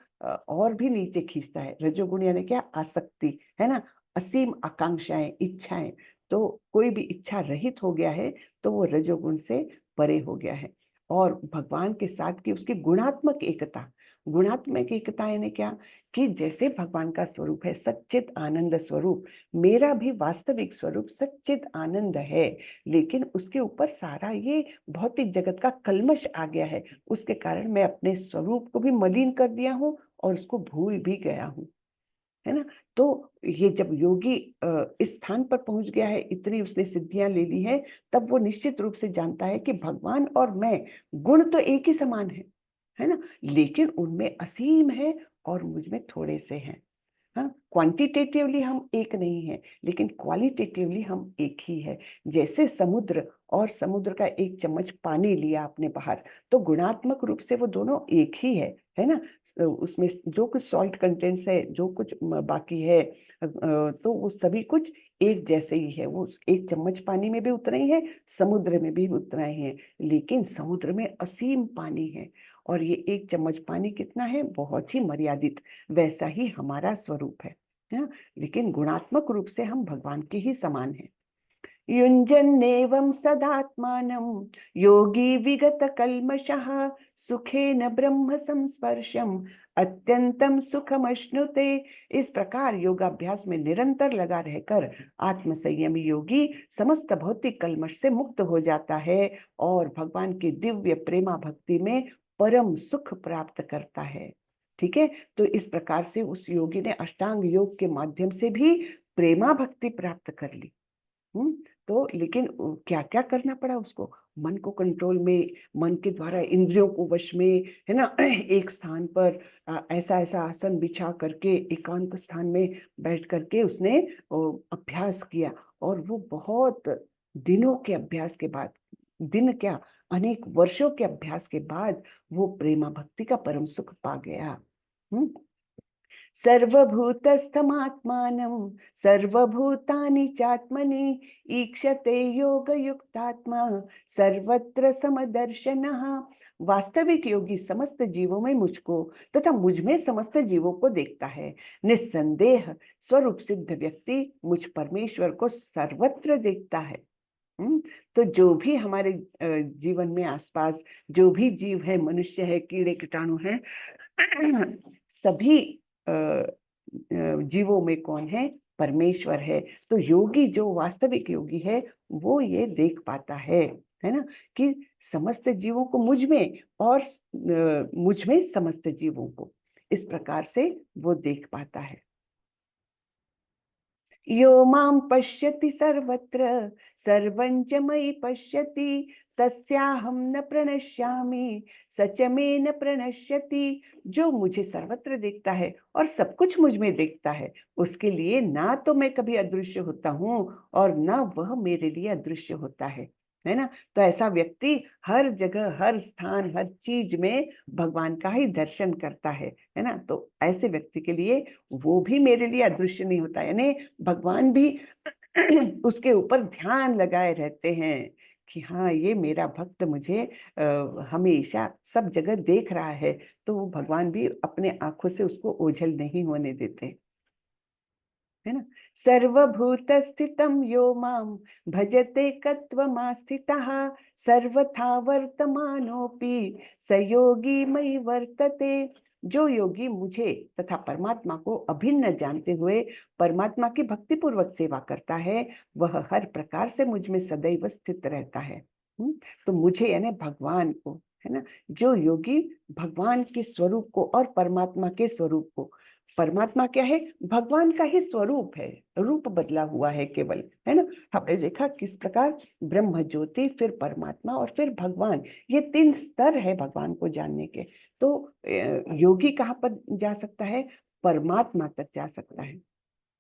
और भी नीचे खींचता है। रजोगुण यानी क्या? आसक्ति, है ना, असीम आकांक्षाएं, इच्छाएं। तो कोई भी इच्छा रहित हो गया है तो वो रजोगुण से परे हो गया है। और भगवान के साथ की उसकी गुणात्मक एकता, गुणात्मक एकता यानी क्या? कि जैसे भगवान का स्वरूप है सच्चित आनंद स्वरूप, मेरा भी वास्तविक स्वरूप सच्चित आनंद है, लेकिन उसके ऊपर सारा ये भौतिक जगत का कल्मश आ गया है। उसके कारण मैं अपने स्वरूप को भी मलिन कर दिया हूँ और उसको भूल भी गया हूँ, है ना। तो ये जब योगी इस स्थान पर पहुंच गया है, इतनी उसने सिद्धियां ले ली है, तब वो निश्चित रूप से जानता है कि भगवान और मैं गुण तो एक ही समान है ना, लेकिन उनमें असीम है और मुझ में थोड़े से हैं। हाँ, क्वांटिटेटिवली हम एक नहीं है, लेकिन क्वालिटेटिवली हम एक ही है। जैसे समुद्र और समुद्र का एक चम्मच पानी लिया आपने बाहर, तो गुणात्मक रूप से वो दोनों एक ही है ना। उसमें जो कुछ सॉल्ट कंटेंट्स है, जो कुछ बाकी है, तो वो सभी कुछ एक जैसे ही है। वो एक चम्मच पानी में भी उतना ही है, समुद्र में भी उतना ही है, लेकिन समुद्र में असीम पानी है और ये एक चम्मच पानी कितना है? बहुत ही मर्यादित। वैसा ही हमारा स्वरूप है, लेकिन गुणात्मक रूप से हम भगवान के ही समान हैं। युञ्जन्नेवं सदात्मानं योगी विगत कल्मषः सुखेन ब्रह्म संस्पर्शम अत्यंतम सुखमश्नुते। इस प्रकार योगाभ्यास में निरंतर लगा रहकर आत्म संयमी योगी समस्त भौतिक कल्मष से मुक्त हो जाता है और भगवान की दिव्य प्रेमा भक्ति में परम सुख प्राप्त करता है। ठीक है, तो इस प्रकार से उस योगी ने अष्टांग योग के माध्यम से भी प्रेमा भक्ति प्राप्त कर ली। तो लेकिन क्या क्या करना पड़ा उसको? मन को कंट्रोल में, मन के द्वारा इंद्रियों को वश में, है ना, एक स्थान पर ऐसा ऐसा आसन बिछा करके एकांत स्थान में बैठ करके उसने अभ्यास किया और वो बहुत दिनों के अभ्यास के बाद, दिन क्या, अनेक वर्षों के अभ्यास के बाद वो प्रेमा भक्ति का परम सुख पा गया। सर्वभूतस्थमात्मानं सर्वभूतानि चात्मनि ईक्षते योगयुक्तात्मा सर्वत्र समदर्शनः। वास्तविक योगी समस्त जीवों में मुझको तथा मुझ में समस्त जीवों को देखता है। निस्संदेह स्वरूप सिद्ध व्यक्ति मुझ परमेश्वर को सर्वत्र देखता है। तो जो भी हमारे जीवन में आसपास जो भी जीव है, मनुष्य है, कीड़े कीटाणु है, सभी जीवों में कौन है? परमेश्वर है। तो योगी, जो वास्तविक योगी है, वो ये देख पाता है ना, कि समस्त जीवों को मुझ में और मुझ में समस्त जीवों को, इस प्रकार से वो देख पाता है। यो मां पश्यति सर्वत्र सर्वं च मयि पश्यति तस्याहं न प्रणश्यामि स च मे न प्रणश्यति। जो मुझे सर्वत्र देखता है और सब कुछ मुझ में देखता है, उसके लिए ना तो मैं कभी अदृश्य होता हूँ और ना वह मेरे लिए अदृश्य होता है ना। तो ऐसा व्यक्ति हर जगह, हर स्थान, हर चीज में भगवान का ही दर्शन करता है ना। तो ऐसे व्यक्ति के लिए वो भी मेरे लिए अदृश्य नहीं होता, यानी भगवान भी उसके ऊपर ध्यान लगाए रहते हैं कि हाँ ये मेरा भक्त मुझे हमेशा सब जगह देख रहा है, तो वो भगवान भी अपने आंखों से उसको ओझल नहीं होने देते, है ना। सर्वभूत स्थितम यो माम भजते कत्वमास्थितः सर्वथा वर्तमानोपि स योगी मयि वर्तते। जो योगी मुझे तथा परमात्मा को अभिन्न जानते हुए परमात्मा की भक्ति पूर्वक सेवा करता है, वह हर प्रकार से मुझ में सदैव स्थित रहता है। तो मुझे यानी भगवान को, है ना, जो योगी भगवान के स्वरूप को और परमात्मा के स्वरूप को, परमात्मा क्या है, भगवान का ही स्वरूप है, रूप बदला हुआ है केवल, है ना। हमने देखा किस प्रकार ब्रह्म ज्योति, फिर परमात्मा और फिर भगवान, ये 3 स्तर है भगवान को जानने के। तो योगी कहाँ पर जा सकता है, परमात्मा तक जा सकता है,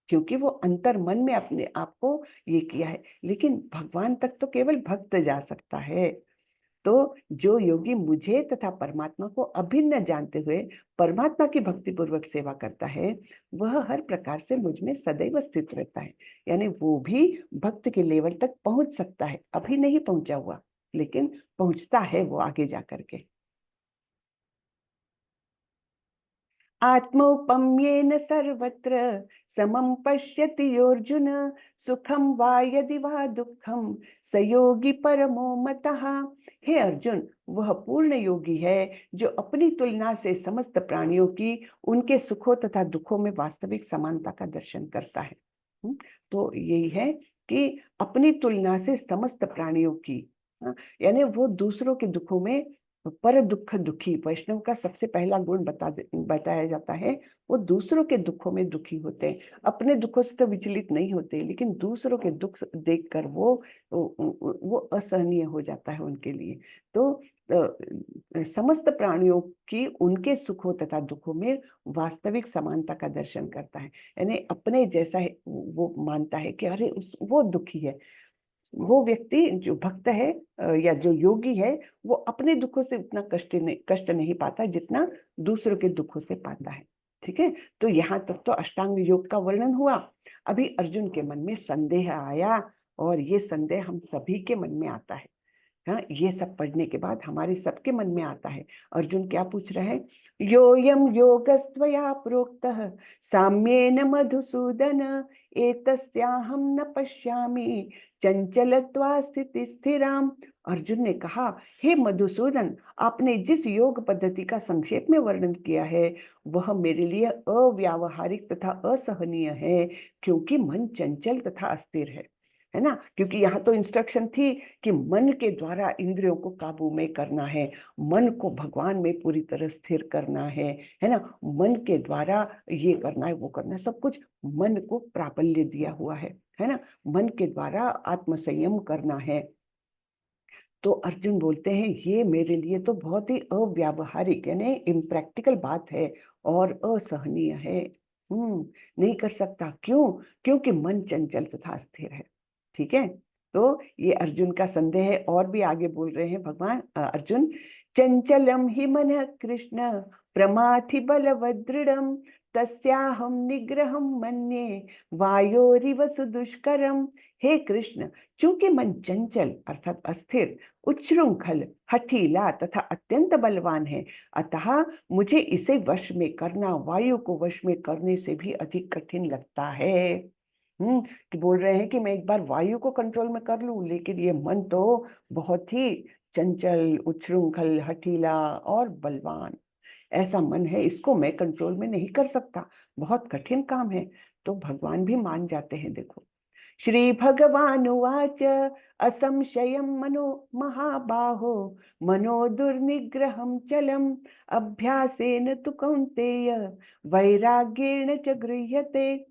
क्योंकि वो अंतर मन में अपने आप को ये किया है। लेकिन भगवान तक तो केवल भक्त जा सकता है। तो जो योगी मुझे तथा परमात्मा को अभिन्न जानते हुए परमात्मा की भक्ति पूर्वक सेवा करता है, वह हर प्रकार से मुझ में सदैव स्थित रहता है। यानी वो भी भक्त के लेवल तक पहुंच सकता है, अभी नहीं पहुंचा हुआ, लेकिन पहुंचता है वो आगे जा करके। आत्मौपम्येन सर्वत्र समं पश्यति योऽर्जुन सुखम वा यदि वा दुखम स योगी परमो मतः। हे अर्जुन, वह पूर्ण योगी है जो अपनी तुलना से समस्त प्राणियों की उनके सुखों तथा दुखों में वास्तविक समानता का दर्शन करता है। तो यही है कि अपनी तुलना से समस्त प्राणियों की, यानी वो दूसरों के दुखों में पर दुख दुखी, वैष्णव का सबसे पहला गुण बताया जाता है, वो दूसरों के दुखों में दुखी होते हैं। अपने दुखों से तो विचलित नहीं होते, लेकिन दूसरों के दुख देखकर वो असहनीय हो जाता है उनके लिए। तो समस्त प्राणियों की उनके सुखों तथा दुखों में वास्तविक समानता का दर्शन करता है, यानी अपने जैसा है वो मानता है कि अरे वो दुखी है। वो व्यक्ति जो भक्त है या जो योगी है, वो अपने दुखों से उतना कष्ट नहीं पाता जितना दूसरों के दुखों से पाता है। ठीक है, तो यहाँ तक तो अष्टांग योग का वर्णन हुआ। अभी अर्जुन के मन में संदेह आया, और ये संदेह हम सभी के मन में आता है। हाँ, ये सब पढ़ने के बाद हमारे सबके मन में आता है। अर्जुन क्या पूछ रहे हैं, योयम योगस्त्वया प्रोक्तः साम्येन मधुसूदन एतस्याहं न पश्यामि चंचलत्वा स्थिति स्थिराम। अर्जुन ने कहा, हे मधुसूदन, आपने जिस योग पद्धति का संक्षेप में वर्णन किया है वह मेरे लिए अव्यावहारिक तथा असहनीय है, क्योंकि मन चंचल तथा अस्थिर है ना। क्योंकि यहाँ तो इंस्ट्रक्शन थी कि मन के द्वारा इंद्रियों को काबू में करना है, मन को भगवान में पूरी तरह स्थिर करना है ना। मन के द्वारा ये करना है, वो करना है, सब कुछ मन को प्राबल्य दिया हुआ है ना। मन के द्वारा आत्मसंयम करना है। तो अर्जुन बोलते हैं ये मेरे लिए तो बहुत ही अव्यावहारिक यानी इम्प्रैक्टिकल बात है और असहनीय है। नहीं कर सकता। क्यों? क्योंकि मन चंचल तथा स्थिर है। ठीक है, तो ये अर्जुन का संदेह है। और भी आगे बोल रहे हैं भगवान अर्जुन, चंचलम हि मनः कृष्ण प्रमाथि बलवदृढ़म तस्याहं निग्रहं मन्ये वायोरिव सुदुष्करम। हे कृष्ण, चूंकि मन चंचल अर्थात अस्थिर, उच्छृंखल, हठीला तथा अत्यंत बलवान है, अतः मुझे इसे वश में करना वायु को वश में करने से भी अधिक कठिन लगता है। कि बोल रहे हैं कि मैं एक बार वायु को कंट्रोल में कर लूं, लेकिन ये मन तो बहुत ही चंचल, उच्छृंखल, हठीला और बलवान ऐसा मन है, इसको मैं कंट्रोल में नहीं कर सकता, बहुत कठिन काम है। तो भगवान भी मान जाते हैं। देखो, श्री भगवानुवाच असंशयं मनो महाबाहो मनो दुर्निग्रहं चलम् अभ्यासेन तु कौन्तेय वैराग्येण च गृह्यते।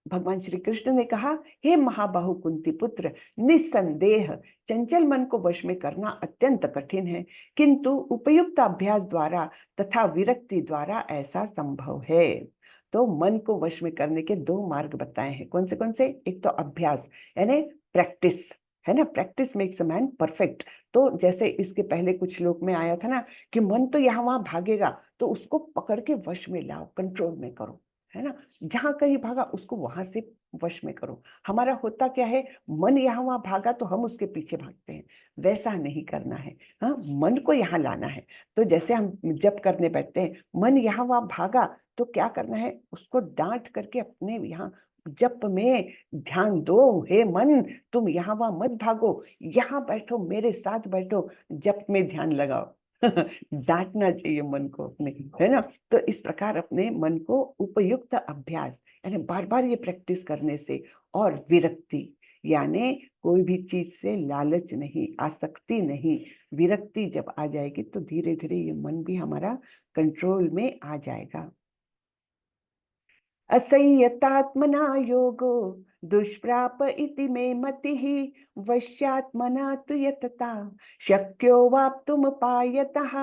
भगवान श्री कृष्ण ने कहा, हे महाबाहु कुंती पुत्र, निस्संदेह चंचल मन को वश में करना अत्यंत कठिन है, किंतु उपयुक्त अभ्यास द्वारा तथा विरक्ति द्वारा ऐसा संभव है। तो मन को वश में करने के 2 मार्ग बताए हैं। कौन से? एक तो अभ्यास यानी प्रैक्टिस, है ना। Practice makes a man perfect. तो जैसे इसके पहले कुछ श्लोक में आया था ना कि मन तो यहाँ वहां भागेगा, तो उसको पकड़ के वश में लाओ, कंट्रोल में करो, है ना। जहां कहीं भागा उसको वहां से वश में करो। हमारा होता क्या है, मन यहाँ वहां भागा तो हम उसके पीछे भागते हैं, वैसा नहीं करना है। हाँ, मन को यहाँ लाना है। तो जैसे हम जप करने बैठते हैं, मन यहाँ वहां भागा तो क्या करना है, उसको डांट करके अपने यहाँ जप में ध्यान दो। हे मन, तुम यहाँ वहां मत भागो, यहाँ बैठो, मेरे साथ बैठो, जप में ध्यान लगाओ। डांटना चाहिए मन को अपने, है ना। तो इस प्रकार अपने मन को उपयुक्त अभ्यास, यानी बार बार ये प्रैक्टिस करने से, और विरक्ति, यानी कोई भी चीज से लालच नहीं, आसक्ति नहीं, विरक्ति जब आ जाएगी तो धीरे धीरे ये मन भी हमारा कंट्रोल में आ जाएगा। असंयतात्मना योगो दुष्प्राप इति मे मतिः, वश्यात्मना तु यतता शक्यो वाप्तुम पायतः।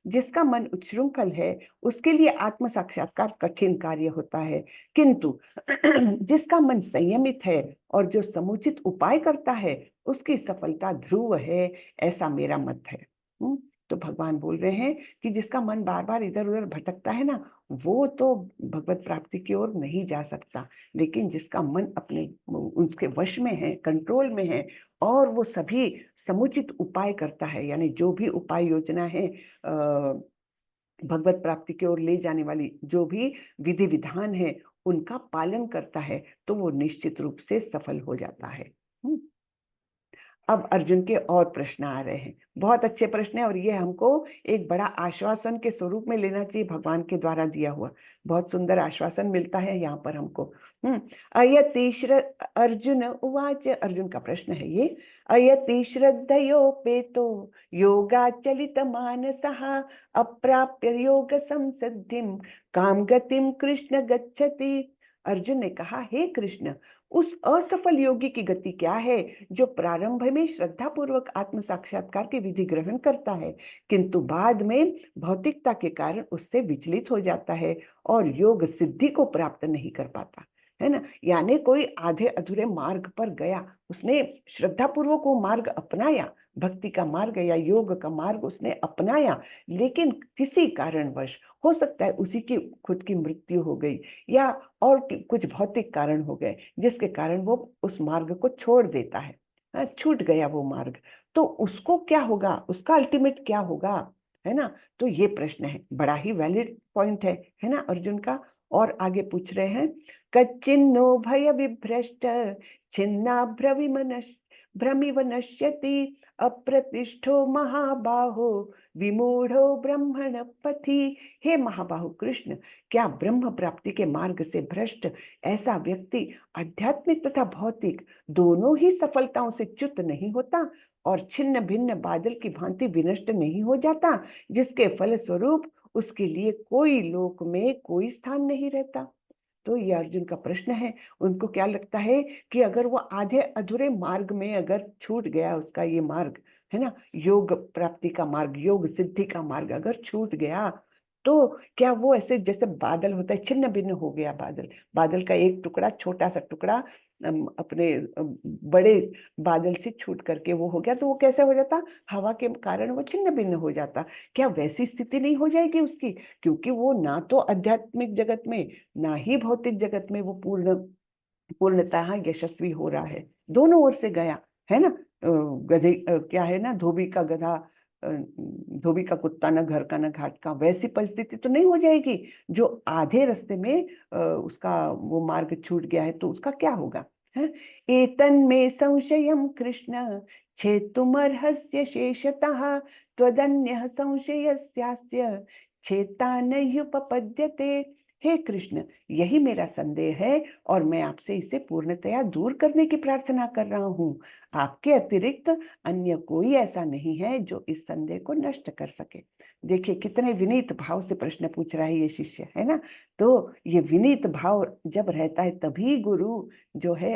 जिसका मन उच्छृंखल है उसके लिए आत्म साक्षात्कार कठिन कार्य होता है, किंतु जिसका मन संयमित है और जो समुचित उपाय करता है उसकी सफलता ध्रुव है, ऐसा मेरा मत है। तो भगवान बोल रहे हैं कि जिसका मन बार बार इधर उधर भटकता है ना, वो तो भगवत प्राप्ति की ओर नहीं जा सकता। लेकिन जिसका मन अपने उसके वश में है, कंट्रोल में है, और वो सभी समुचित उपाय करता है, यानी जो भी उपाय योजना है भगवत प्राप्ति की ओर ले जाने वाली, जो भी विधि विधान है उनका पालन करता है, तो वो निश्चित रूप से सफल हो जाता है। अब अर्जुन के और प्रश्न आ रहे हैं, बहुत अच्छे प्रश्न है, और ये हमको एक बड़ा आश्वासन के स्वरूप में लेना चाहिए, भगवान के द्वारा दिया हुआ बहुत सुंदर आश्वासन मिलता है यहाँ पर हमको। अयति अर्जुन उवाच, अर्जुन का प्रश्न है ये। अयति श्रद्धयोपेतो योगाचलित मानसः, अप्राप्य योग संसिद्धिं काम गतिम कृष्ण गच्छति। अर्जुन ने कहा, हे कृष्ण, उस असफल योगी की गति क्या है जो प्रारंभ में श्रद्धा पूर्वक आत्म साक्षात्कार की विधि ग्रहण करता है, किंतु बाद में भौतिकता के कारण उससे विचलित हो जाता है और योग सिद्धि को प्राप्त नहीं कर पाता, है ना। यानी कोई आधे अधूरे मार्ग पर गया, उसने श्रद्धा पूर्वक वो मार्ग अपनाया, भक्ति का मार्ग या योग का मार्ग उसने अपनाया, लेकिन किसी कारणवश, हो सकता है उसी की खुद की मृत्यु हो गई या और कुछ भौतिक कारण हो गए, जिसके कारण वो उस मार्ग को छोड़ देता है, छूट गया वो मार्ग, तो उसको क्या होगा, उसका अल्टीमेट क्या होगा, है ना। तो ये प्रश्न है, बड़ा ही वैलिड पॉइंट है ना अर्जुन का। और आगे पूछ रहे हैं, कच्चिन्नो भय विभ्रष्ट छिन्ना भ्रमिव नश्यति, अप्रतिष्ठो महाबाहो विमूढ़ो ब्रह्मण पथि। हे महाबाहु कृष्ण, क्या ब्रह्म प्राप्ति के मार्ग से भ्रष्ट ऐसा व्यक्ति आध्यात्मिक तथा भौतिक दोनों ही सफलताओं से च्युत नहीं होता और छिन्न भिन्न बादल की भांति विनष्ट नहीं हो जाता, जिसके फल स्वरूप उसके लिए कोई लोक में कोई स्थान नहीं रहता। तो ये अर्जुन का प्रश्न है। उनको क्या लगता है कि अगर वो आधे अधूरे मार्ग में अगर छूट गया उसका ये मार्ग, है ना, योग प्राप्ति का मार्ग, योग सिद्धि का मार्ग अगर छूट गया, तो क्या वो ऐसे जैसे बादल होता है, छिन्न भिन्न हो गया बादल, बादल का एक टुकड़ा, छोटा सा टुकड़ा अपने बड़े बादल से छूट करके वो हो गया, तो वो कैसे हो जाता, हवा के कारण वो छिन्न भिन्न हो जाता। क्या वैसी स्थिति नहीं हो जाएगी उसकी, क्योंकि वो ना तो आध्यात्मिक जगत में ना ही भौतिक जगत में वो पूर्णतः यशस्वी हो रहा है, दोनों ओर से गया, है ना। गधे क्या है ना, धोबी का गधा, धोबी का कुत्ता, न घर का न घाट का, वैसी परिस्थिति तो नहीं हो जाएगी। जो आधे रास्ते में उसका वो मार्ग छूट गया है, तो उसका क्या होगा, है। एतन में संशयम कृष्ण छेतुमर्हस्य शेषतः, त्वदन्यः संशयस्यास्य छेता नह्युपपद्यते। हे कृष्ण, यही मेरा संदेह है और मैं आपसे इसे पूर्णतया दूर करने की प्रार्थना कर रहा हूँ। आपके अतिरिक्त अन्य कोई ऐसा नहीं है जो इस संदेह को नष्ट कर सके। देखिए कितने विनीत भाव से प्रश्न पूछ रहा है ये शिष्य, है ना। तो ये विनीत भाव जब रहता है तभी गुरु जो है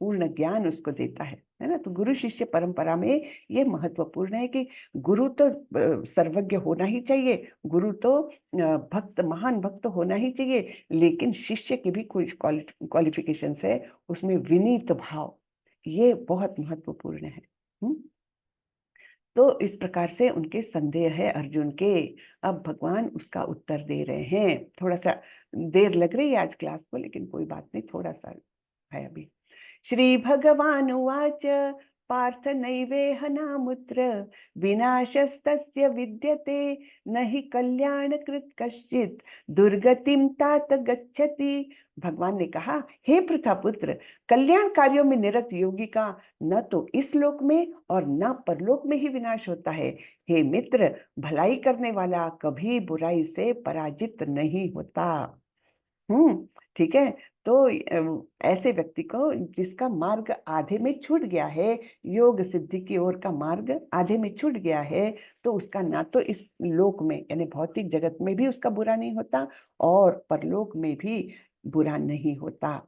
पूर्ण ज्ञान उसको देता है ना। तो गुरु शिष्य परंपरा में ये महत्वपूर्ण है कि गुरु तो सर्वज्ञ होना ही चाहिए, गुरु तो भक्त, महान भक्त होना ही चाहिए, लेकिन शिष्य की भी कुछ क्वालिफिकेशंस है, उसमें विनीत भाव ये बहुत महत्वपूर्ण है। तो इस प्रकार से उनके संदेह है अर्जुन के। अब भगवान उसका उत्तर दे रहे हैं। थोड़ा सा देर लग रही है आज क्लास को, लेकिन कोई बात नहीं, थोड़ा सा है अभी। श्री भगवान उवाच पार्थ नैवेह नामुत्र विनाशस्तस्य विद्यते न हि कल्याणकृत कश्चित् दुर्गतिम तात गच्छति। भगवान ने कहा, हे प्रथापुत्र, कल्याण कार्यों में निरत योगी का न तो इस लोक में और न परलोक में ही विनाश होता है। हे मित्र, भलाई करने वाला कभी बुराई से पराजित नहीं होता। ठीक है। तो ऐसे व्यक्ति को जिसका मार्ग आधे में छूट गया है, योग सिद्धि की ओर का मार्ग आधे में छूट गया है, तो उसका ना तो इस लोक में यानी भौतिक जगत में भी उसका बुरा नहीं होता और परलोक में भी बुरा नहीं होता।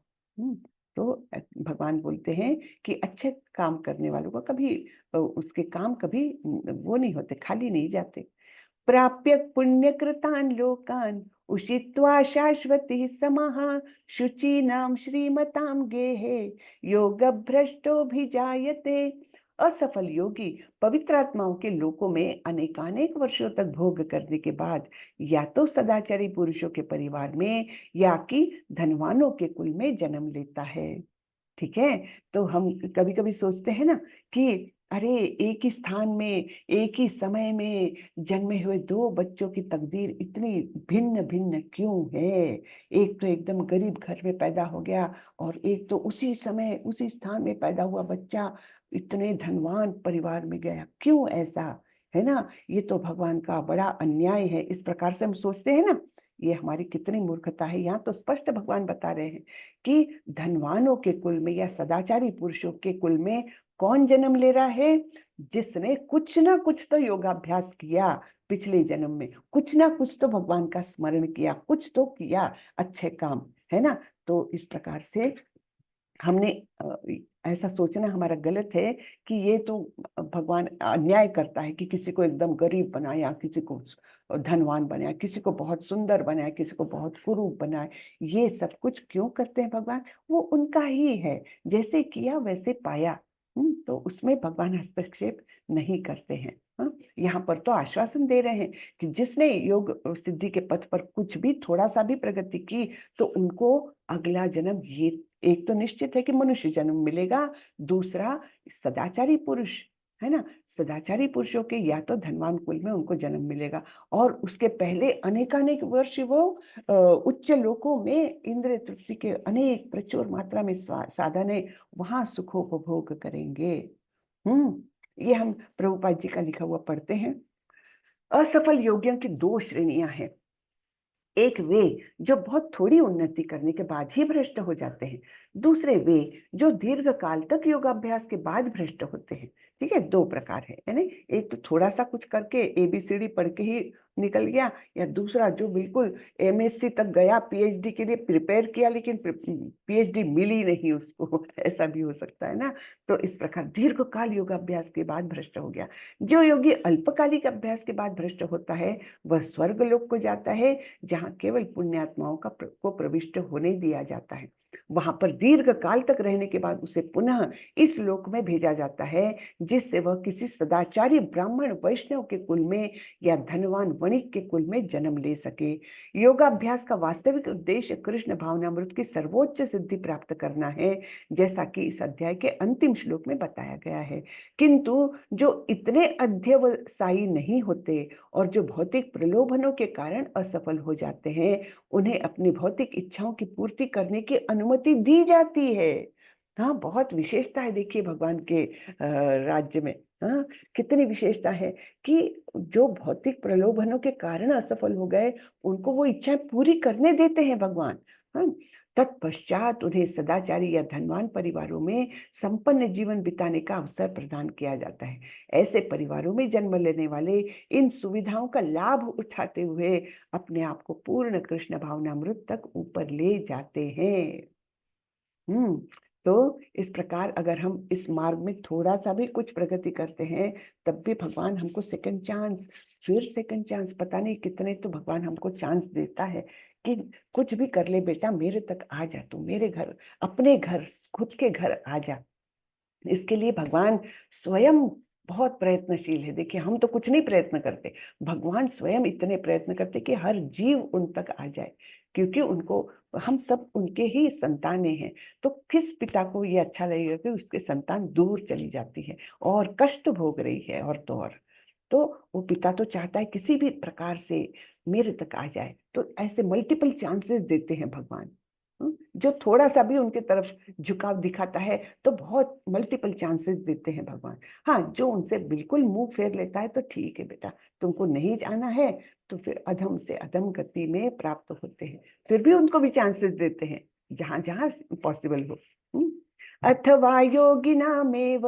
तो भगवान बोलते हैं कि अच्छे काम करने वालों को कभी उसके काम कभी वो नहीं होते, खाली नहीं जाते। प्राप्य पुण्यकृतान् लोकान् उषित्वा शाश्वती समाः शुचीनां श्रीमतां गेहे योगभ्रष्टोऽभिजायते। असफल योगी पवित्र आत्माओं के लोकों में अनेकानेक वर्षों तक भोग करने के बाद या तो सदाचारी पुरुषों के परिवार में या कि धनवानों के कुल में जन्म लेता है। ठीक है। तो हम कभी कभी सोचते हैं ना कि अरे एक ही स्थान में एक ही समय में जन्मे हुए दो बच्चों की तकदीर इतनी भिन्न भिन्न क्यों है। एक तो एकदम गरीब घर में पैदा हो गया और एक तो उसी समय उसी स्थान में पैदा हुआ बच्चा इतने धनवान परिवार में गया, क्यों ऐसा, है ना। ये तो भगवान का बड़ा अन्याय है। इस प्रकार से हम सोचते हैं ना, ये हमारी कितनी मूर्खता है। यहाँ तो स्पष्ट भगवान बता रहे हैं कि धनवानों के कुल में या सदाचारी पुरुषों के कुल में कौन जन्म ले रहा है, जिसने कुछ ना कुछ तो योगाभ्यास किया पिछले जन्म में, कुछ ना कुछ तो भगवान का स्मरण किया, कुछ तो किया अच्छे काम, है ना। तो इस प्रकार से हमने ऐसा सोचना हमारा गलत है कि ये तो भगवान अन्याय करता है कि किसी को एकदम गरीब बनाया, किसी को धनवान बनाया, किसी को बहुत सुंदर बनाया, किसी को बहुत कुरूप बनाया। ये सब कुछ क्यों करते हैं भगवान? वो उनका ही है, जैसे किया वैसे पाया। तो उसमें भगवान हस्तक्षेप नहीं करते हैं। यहाँ पर तो आश्वासन दे रहे हैं कि जिसने योग सिद्धि के पथ पर कुछ भी थोड़ा सा भी प्रगति की तो उनको अगला जन्म, ये एक तो निश्चित है कि मनुष्य जन्म मिलेगा, दूसरा सदाचारी पुरुष, है ना। सदाचारी पुरुषों के या तो धनवान कुल में उनको जन्म मिलेगा और उसके पहले अनेकानेक वर्ष वो उच्च लोकों में इंद्रिय तृप्ति के अनेक प्रचुर मात्रा में साधन है, वहां सुखोपभोग करेंगे। ये हम प्रभुपाद जी का लिखा हुआ पढ़ते हैं। असफल योगियों की दो श्रेणियां हैं। एक वे जो बहुत थोड़ी उन्नति करने के बाद ही भ्रष्ट हो जाते हैं, दूसरे वे जो दीर्घ काल तक योगाभ्यास के बाद भ्रष्ट होते हैं। ठीक है, दो प्रकार है ना। एक तो थोड़ा सा कुछ करके ABCD पढ़ के ही निकल गया, या दूसरा जो बिल्कुल MSc तक गया, PhD के लिए प्रिपेयर किया लेकिन PhD मिली नहीं उसको ऐसा भी हो सकता है ना। तो इस प्रकार दीर्घ काल योगाभ्यास के बाद भ्रष्ट हो गया। जो योगी अल्पकालिक अभ्यास के बाद भ्रष्ट होता है वह स्वर्ग लोक को जाता है, जहां केवल पुण्यात्माओं को प्रविष्ट होने दिया जाता है। वहां पर दीर्घ काल तक रहने के बाद उसे पुनः इस लोक में भेजा जाता है, जिससे वह किसी सदाचारी ब्राह्मण वैष्णव के कुल में या धनवान वणिक के कुल में जन्म ले सके। योगाभ्यास का वास्तविक उद्देश्य कृष्ण भावनामृत की सर्वोच्च सिद्धि प्राप्त करना है, जैसा कि इस अध्याय के अंतिम श्लोक में बताया गया है। किंतु जो इतने अध्यवसायी नहीं होते और जो भौतिक प्रलोभनों के कारण असफल हो जाते हैं, उन्हें अपनी भौतिक इच्छाओं की पूर्ति करने की अनुमति दी जाती है। हाँ, बहुत विशेषता है देखिए भगवान के राज्य में। हाँ, कितनी विशेषता है कि जो भौतिक प्रलोभनों के कारण असफल हो गए उनको वो इच्छाएं पूरी करने देते हैं भगवान। हाँ, तत्पश्चात उन्हें सदाचारी या धनवान परिवारों में संपन्न जीवन बिताने का अवसर प्रदान किया जाता है। ऐसे परिवारों में जन्म लेने वाले इन सुविधाओं का लाभ उठाते हुए अपने आप को पूर्ण कृष्ण भावनामृत तक ऊपर ले जाते हैं। तो इस प्रकार अगर हम इस मार्ग में थोड़ा सा भी कुछ प्रगति करते हैं तब भी भगवान हमको सेकंड चांस, फिर सेकंड चांस, पता नहीं कितने तो भगवान हमको चांस देता है कि कुछ भी कर ले बेटा, मेरे तक आ जा, तू मेरे घर, अपने घर, खुद के घर आ जा। इसके लिए भगवान स्वयं बहुत प्रयत्नशील है। देखिए हम तो कुछ नहीं प्रयत्न करते, भगवान स्वयं इतने प्रयत्न करते कि हर जीव उन तक आ जाए, क्योंकि उनको, हम सब उनके ही संतानें हैं। तो किस पिता को ये अच्छा लगेगा कि उसके संतान दूर चली जाती है और कष्ट भोग रही है, और तो वो पिता तो चाहता है किसी भी प्रकार से मेरे तक आ जाए। तो ऐसे मल्टीपल चांसेस देते हैं भगवान। जो थोड़ा सा भी उनके तरफ झुकाव दिखाता है तो बहुत मल्टीपल चांसेस देते हैं भगवान। हाँ, जो उनसे बिल्कुल मुंह फेर लेता है तो ठीक है बेटा, तुमको नहीं जाना है, तो फिर अधम से अधम गति में प्राप्त होते हैं। फिर भी उनको भी चांसेस देते हैं जहां जहां पॉसिबल हो। अथवा योगिनामेव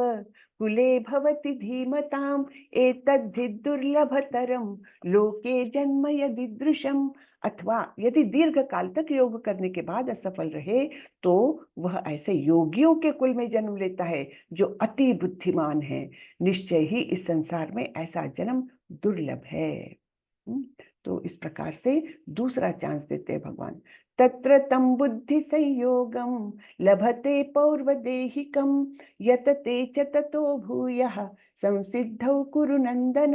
कुले भवति धीमताम् एतद्धि दुर्लभतरम लोके जन्म यदीदृशम। अथवा यदि दीर्घ काल तक योग करने के बाद असफल रहे तो वह ऐसे योगियों के कुल में जन्म लेता है जो अति बुद्धिमान है। निश्चय ही इस संसार में ऐसा जन्म दुर्लभ है। तो इस प्रकार से दूसरा चांस देते हैं भगवान। तत्र तम बुद्धि संयोगम लभते पौर्वदेहिकम यतते च ततो भूयः संसिद्धौ कुरुनंदन।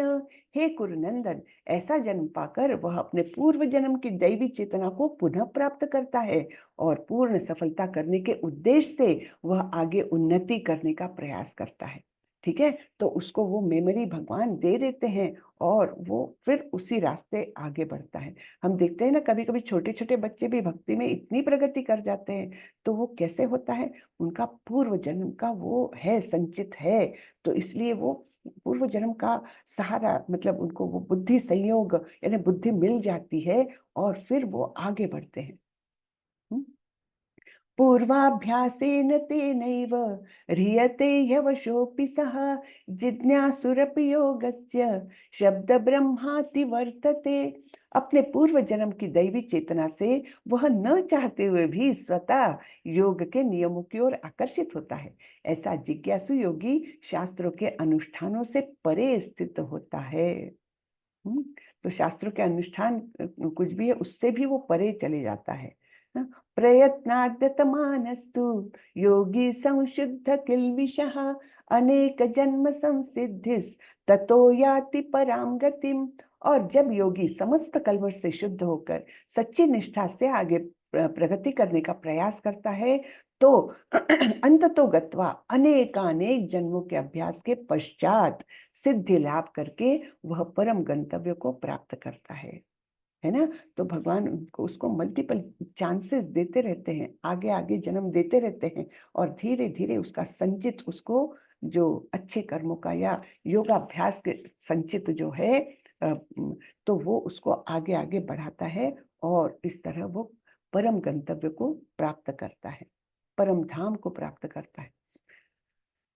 हे कुरुनंदन, ऐसा जन्म पाकर वह अपने पूर्व जन्म की दैवी चेतना को पुनः प्राप्त करता है और पूर्ण सफलता करने के उद्देश्य से वह आगे उन्नति करने का प्रयास करता है। ठीक है, तो उसको वो मेमोरी भगवान दे देते हैं और वो फिर उसी रास्ते आगे बढ़ता है। हम देखते हैं ना, कभी कभी छोटे छोटे बच्चे भी भक्ति में इतनी प्रगति कर जाते हैं, तो वो कैसे होता है, उनका पूर्व जन्म का वो है, संचित है। तो इसलिए वो पूर्व जन्म का सहारा, मतलब उनको वो बुद्धि संयोग यानी बुद्धि मिल जाती है और फिर वो आगे बढ़ते हैं। पूर्वाभ्यासेन तेनैव ह्रियते ह्यवशोऽपि सः जिज्ञासुरपि योगस्य शब्द ब्रह्माति वर्तते। अपने पूर्व जन्म की दैवी चेतना से वह न चाहते हुए भी स्वतः योग के नियमों की ओर आकर्षित होता है। ऐसा जिज्ञासु योगी शास्त्रों के अनुष्ठानों से परे स्थित होता है। तो शास्त्रों के अनुष्ठान कुछ भी है उससे भी वो परे चले जाता है। प्रयत्नाद्यतमानस्तु योगी संशुद्ध किल्बिषः अनेक जन्म संसिद्धिस् ततो याति पराम गतिम। और जब योगी समस्त कल्मष से शुद्ध होकर सच्ची निष्ठा से आगे प्रगति करने का प्रयास करता है तो अंततो गत्वा अनेकानेक जन्मों के अभ्यास के पश्चात सिद्धि लाभ करके वह परम गंतव्य को प्राप्त करता है ना। तो भगवान उनको उसको मल्टीपल चांसेस देते रहते हैं, आगे आगे जन्म देते रहते हैं और धीरे धीरे उसका संचित, उसको जो अच्छे कर्मों का या योगाभ्यास के संचित जो है तो वो उसको आगे आगे बढ़ाता है और इस तरह वो परम गंतव्य को प्राप्त करता है, परम धाम को प्राप्त करता है।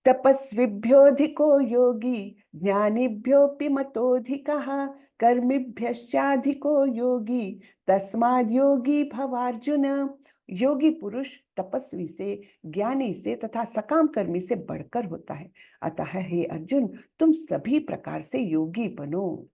तपस्विभ्योऽधिको योगी ज्ञानिभ्योऽपि मतोऽधिकः कर्मिभ्यश्चाधिको योगी तस्माद् योगी भवार्जुन। योगी पुरुष तपस्वी से, ज्ञानी से तथा सकाम कर्मी से बढ़कर होता है, अतः हे अर्जुन तुम सभी प्रकार से योगी बनो।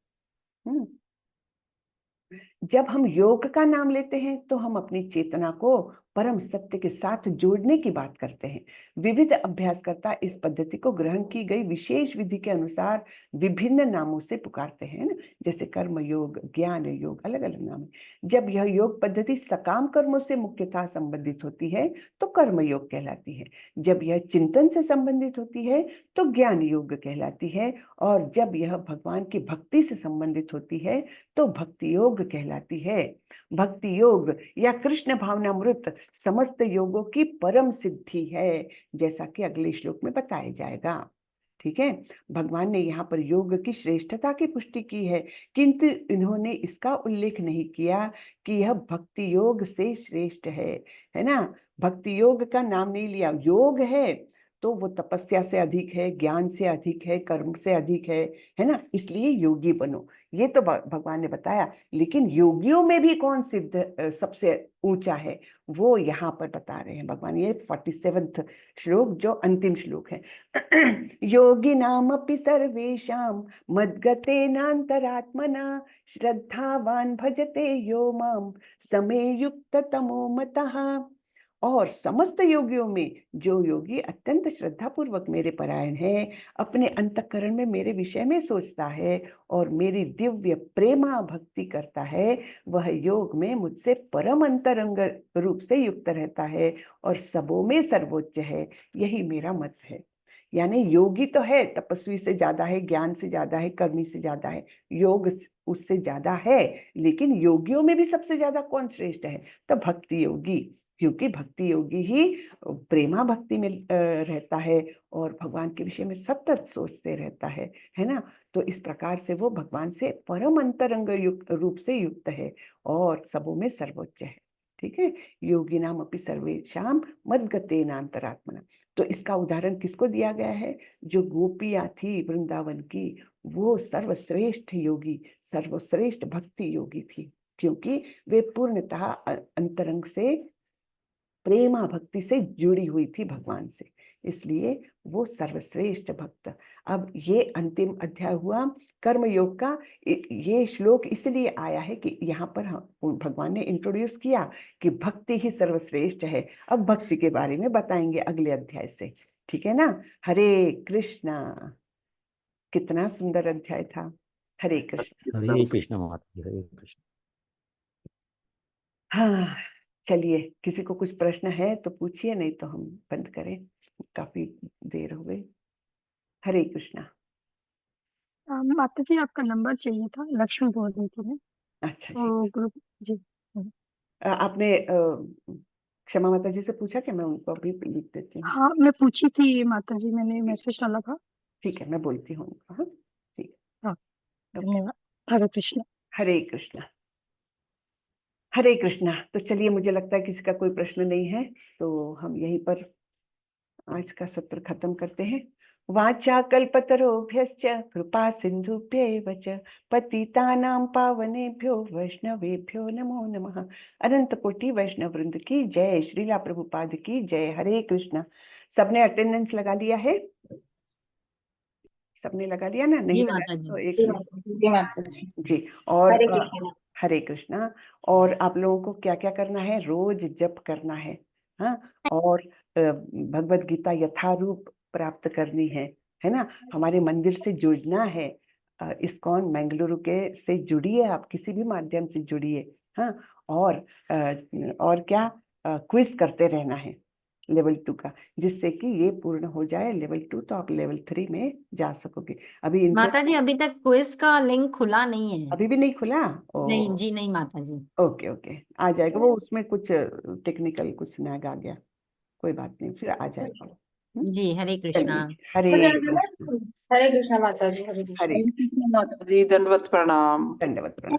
जब हम योग का नाम लेते हैं तो हम अपनी चेतना को परम सत्य के साथ जोड़ने की बात करते हैं। विविध अभ्यासकर्ता इस पद्धति को ग्रहण की गई विशेष विधि के अनुसार विभिन्न नामों से पुकारते हैं ना, जैसे कर्म योग, ज्ञान योग, अलग अलग नाम है। जब यह योग पद्धति सकाम कर्मों से मुख्यतः संबंधित होती है तो कर्म योग कहलाती है, जब यह चिंतन से संबंधित होती है तो ज्ञान योग कहलाती है, और जब यह भगवान की भक्ति से संबंधित होती है तो भक्ति योग कहलाती है। भक्ति योग या कृष्ण भावनामृत समस्त योगों की परम सिद्धि है, जैसा कि अगले श्लोक में बताया जाएगा। ठीक है, भगवान ने यहाँ पर योग की श्रेष्ठता की पुष्टि की है, किंतु इन्होंने इसका उल्लेख नहीं किया कि यह भक्ति योग से श्रेष्ठ है ना। भक्ति योग का नाम नहीं लिया, योग है तो वो तपस्या से अधिक है, ज्ञान से अधिक है, कर्म से अधिक है ना, इसलिए योगी बनो, ये तो भगवान ने बताया। लेकिन योगियों में भी कौन सिद्ध सबसे ऊंचा है वो यहाँ पर बता रहे हैं भगवान। ये 47वां श्लोक जो अंतिम श्लोक है। योगी नाम अपि सर्वेषां मद्गतेनान्तरात्मना श्रद्धावान भजते यो मां समे युक्त तमो मतः। और समस्त योगियों में जो योगी अत्यंत श्रद्धा पूर्वक मेरे परायण है, अपने अंतःकरण में मेरे विषय में सोचता है और मेरी दिव्य प्रेमा भक्ति करता है, वह योग में मुझसे परम अंतरंग रूप से युक्त रहता है और सबों में सर्वोच्च है। यही मेरा मत है। यानी योगी तो है, तपस्वी से ज्यादा है, ज्ञान से ज्यादा है, कर्मी से ज्यादा है, योग उससे ज्यादा है, लेकिन योगियों में भी सबसे ज्यादा कौन श्रेष्ठ है? तो भक्ति योगी, क्योंकि भक्ति योगी ही प्रेमा भक्ति में रहता है और भगवान के विषय में सतत सोचते रहता है ना। तो इस प्रकार से वो भगवान से परम अंतरंग युक्त रूप से युक्त है और सबों में सर्वोच्च है। ठीक है, योगी नाम अपि सर्वेषां मद्गतेनांतरात्मना। तो इसका उदाहरण किसको दिया गया है? जो गोपियां थी वृंदावन की, वो सर्वश्रेष्ठ योगी, सर्वश्रेष्ठ भक्ति योगी थी, क्योंकि वे पूर्णतः अंतरंग से प्रेमा भक्ति से जुड़ी हुई थी भगवान से, इसलिए वो सर्वश्रेष्ठ भक्त। अब ये अंतिम अध्याय हुआ कर्म योग का। ये श्लोक इसलिए आया है कि यहाँ पर भगवान ने इंट्रोड्यूस किया कि भक्ति ही सर्वश्रेष्ठ है। अब भक्ति के बारे में बताएंगे अगले अध्याय से, ठीक है ना। हरे कृष्णा। कितना सुंदर अध्याय था। हरे कृष्ण। हरे कृष्ण माता जी, हरे कृष्ण। हाँ, चलिए, किसी को कुछ प्रश्न है तो पूछिए, नहीं तो हम बंद करें, काफी देर हो गई। हरे कृष्णा। माता जी आपका नंबर चाहिए था, लक्ष्मी बोल रही थी मैं। अच्छा जी। तो ग्रुप जी। आपने क्षमा माता जी से पूछा कि मैं उनको अभी लिख देती हूँ? हाँ मैं पूछी थी माता जी, मैंने मैसेज डाला था। ठीक है, मैं बोलती हूँ उनको। हाँ, ठीक हाँ है। धन्यवाद। हरे कृष्ण। हरे कृष्णा। हरे कृष्णा। तो चलिए, मुझे लगता है किसी का कोई प्रश्न नहीं है, तो हम यहीं पर आज का सत्र खत्म करते हैं। वाचा कल्पतरोभ्यश्च कृपा सिंधुभ्यैव च पतितानां पावनेभ्यो वैष्णवेभ्यो नमो नमः। अनंत कोटि वैष्णव वृंद की जय। श्रीला प्रभुपाद की जय। हरे कृष्णा। सबने अटेंडेंस लगा लिया है? सबने लगा लिया ना? नहीं लगाया तो एक जी। और हरे कृष्णा। और आप लोगों को क्या क्या करना है? रोज जप करना है, हाँ, और भगवत गीता यथारूप प्राप्त करनी है ना। हमारे मंदिर से जुड़ना है, इस्कॉन बेंगलुरु के से जुड़िए, आप किसी भी माध्यम से जुड़िए, हाँ। और क्या, क्विज करते रहना है लेवल 2 का, जिससे कि ये पूर्ण हो जाए लेवल 2, तो आप लेवल 3 में जा सकोगे। अभी माता जी अभी तक क्विज का लिंक खुला नहीं है। अभी भी नहीं खुला? नहीं जी, नहीं माता जी। ओके ओके, आ जाएगा वो, उसमें कुछ टेक्निकल कुछ नैग आ गया, कोई बात नहीं, फिर आ जाएगा। जी हरे कृष्णा। चलिए, हरे कृष्ण। हरे कृष्णा माता जी। हरे कृष्णा हरे माता जी, दंडवत प्रणाम। दंडवत प्रणाम।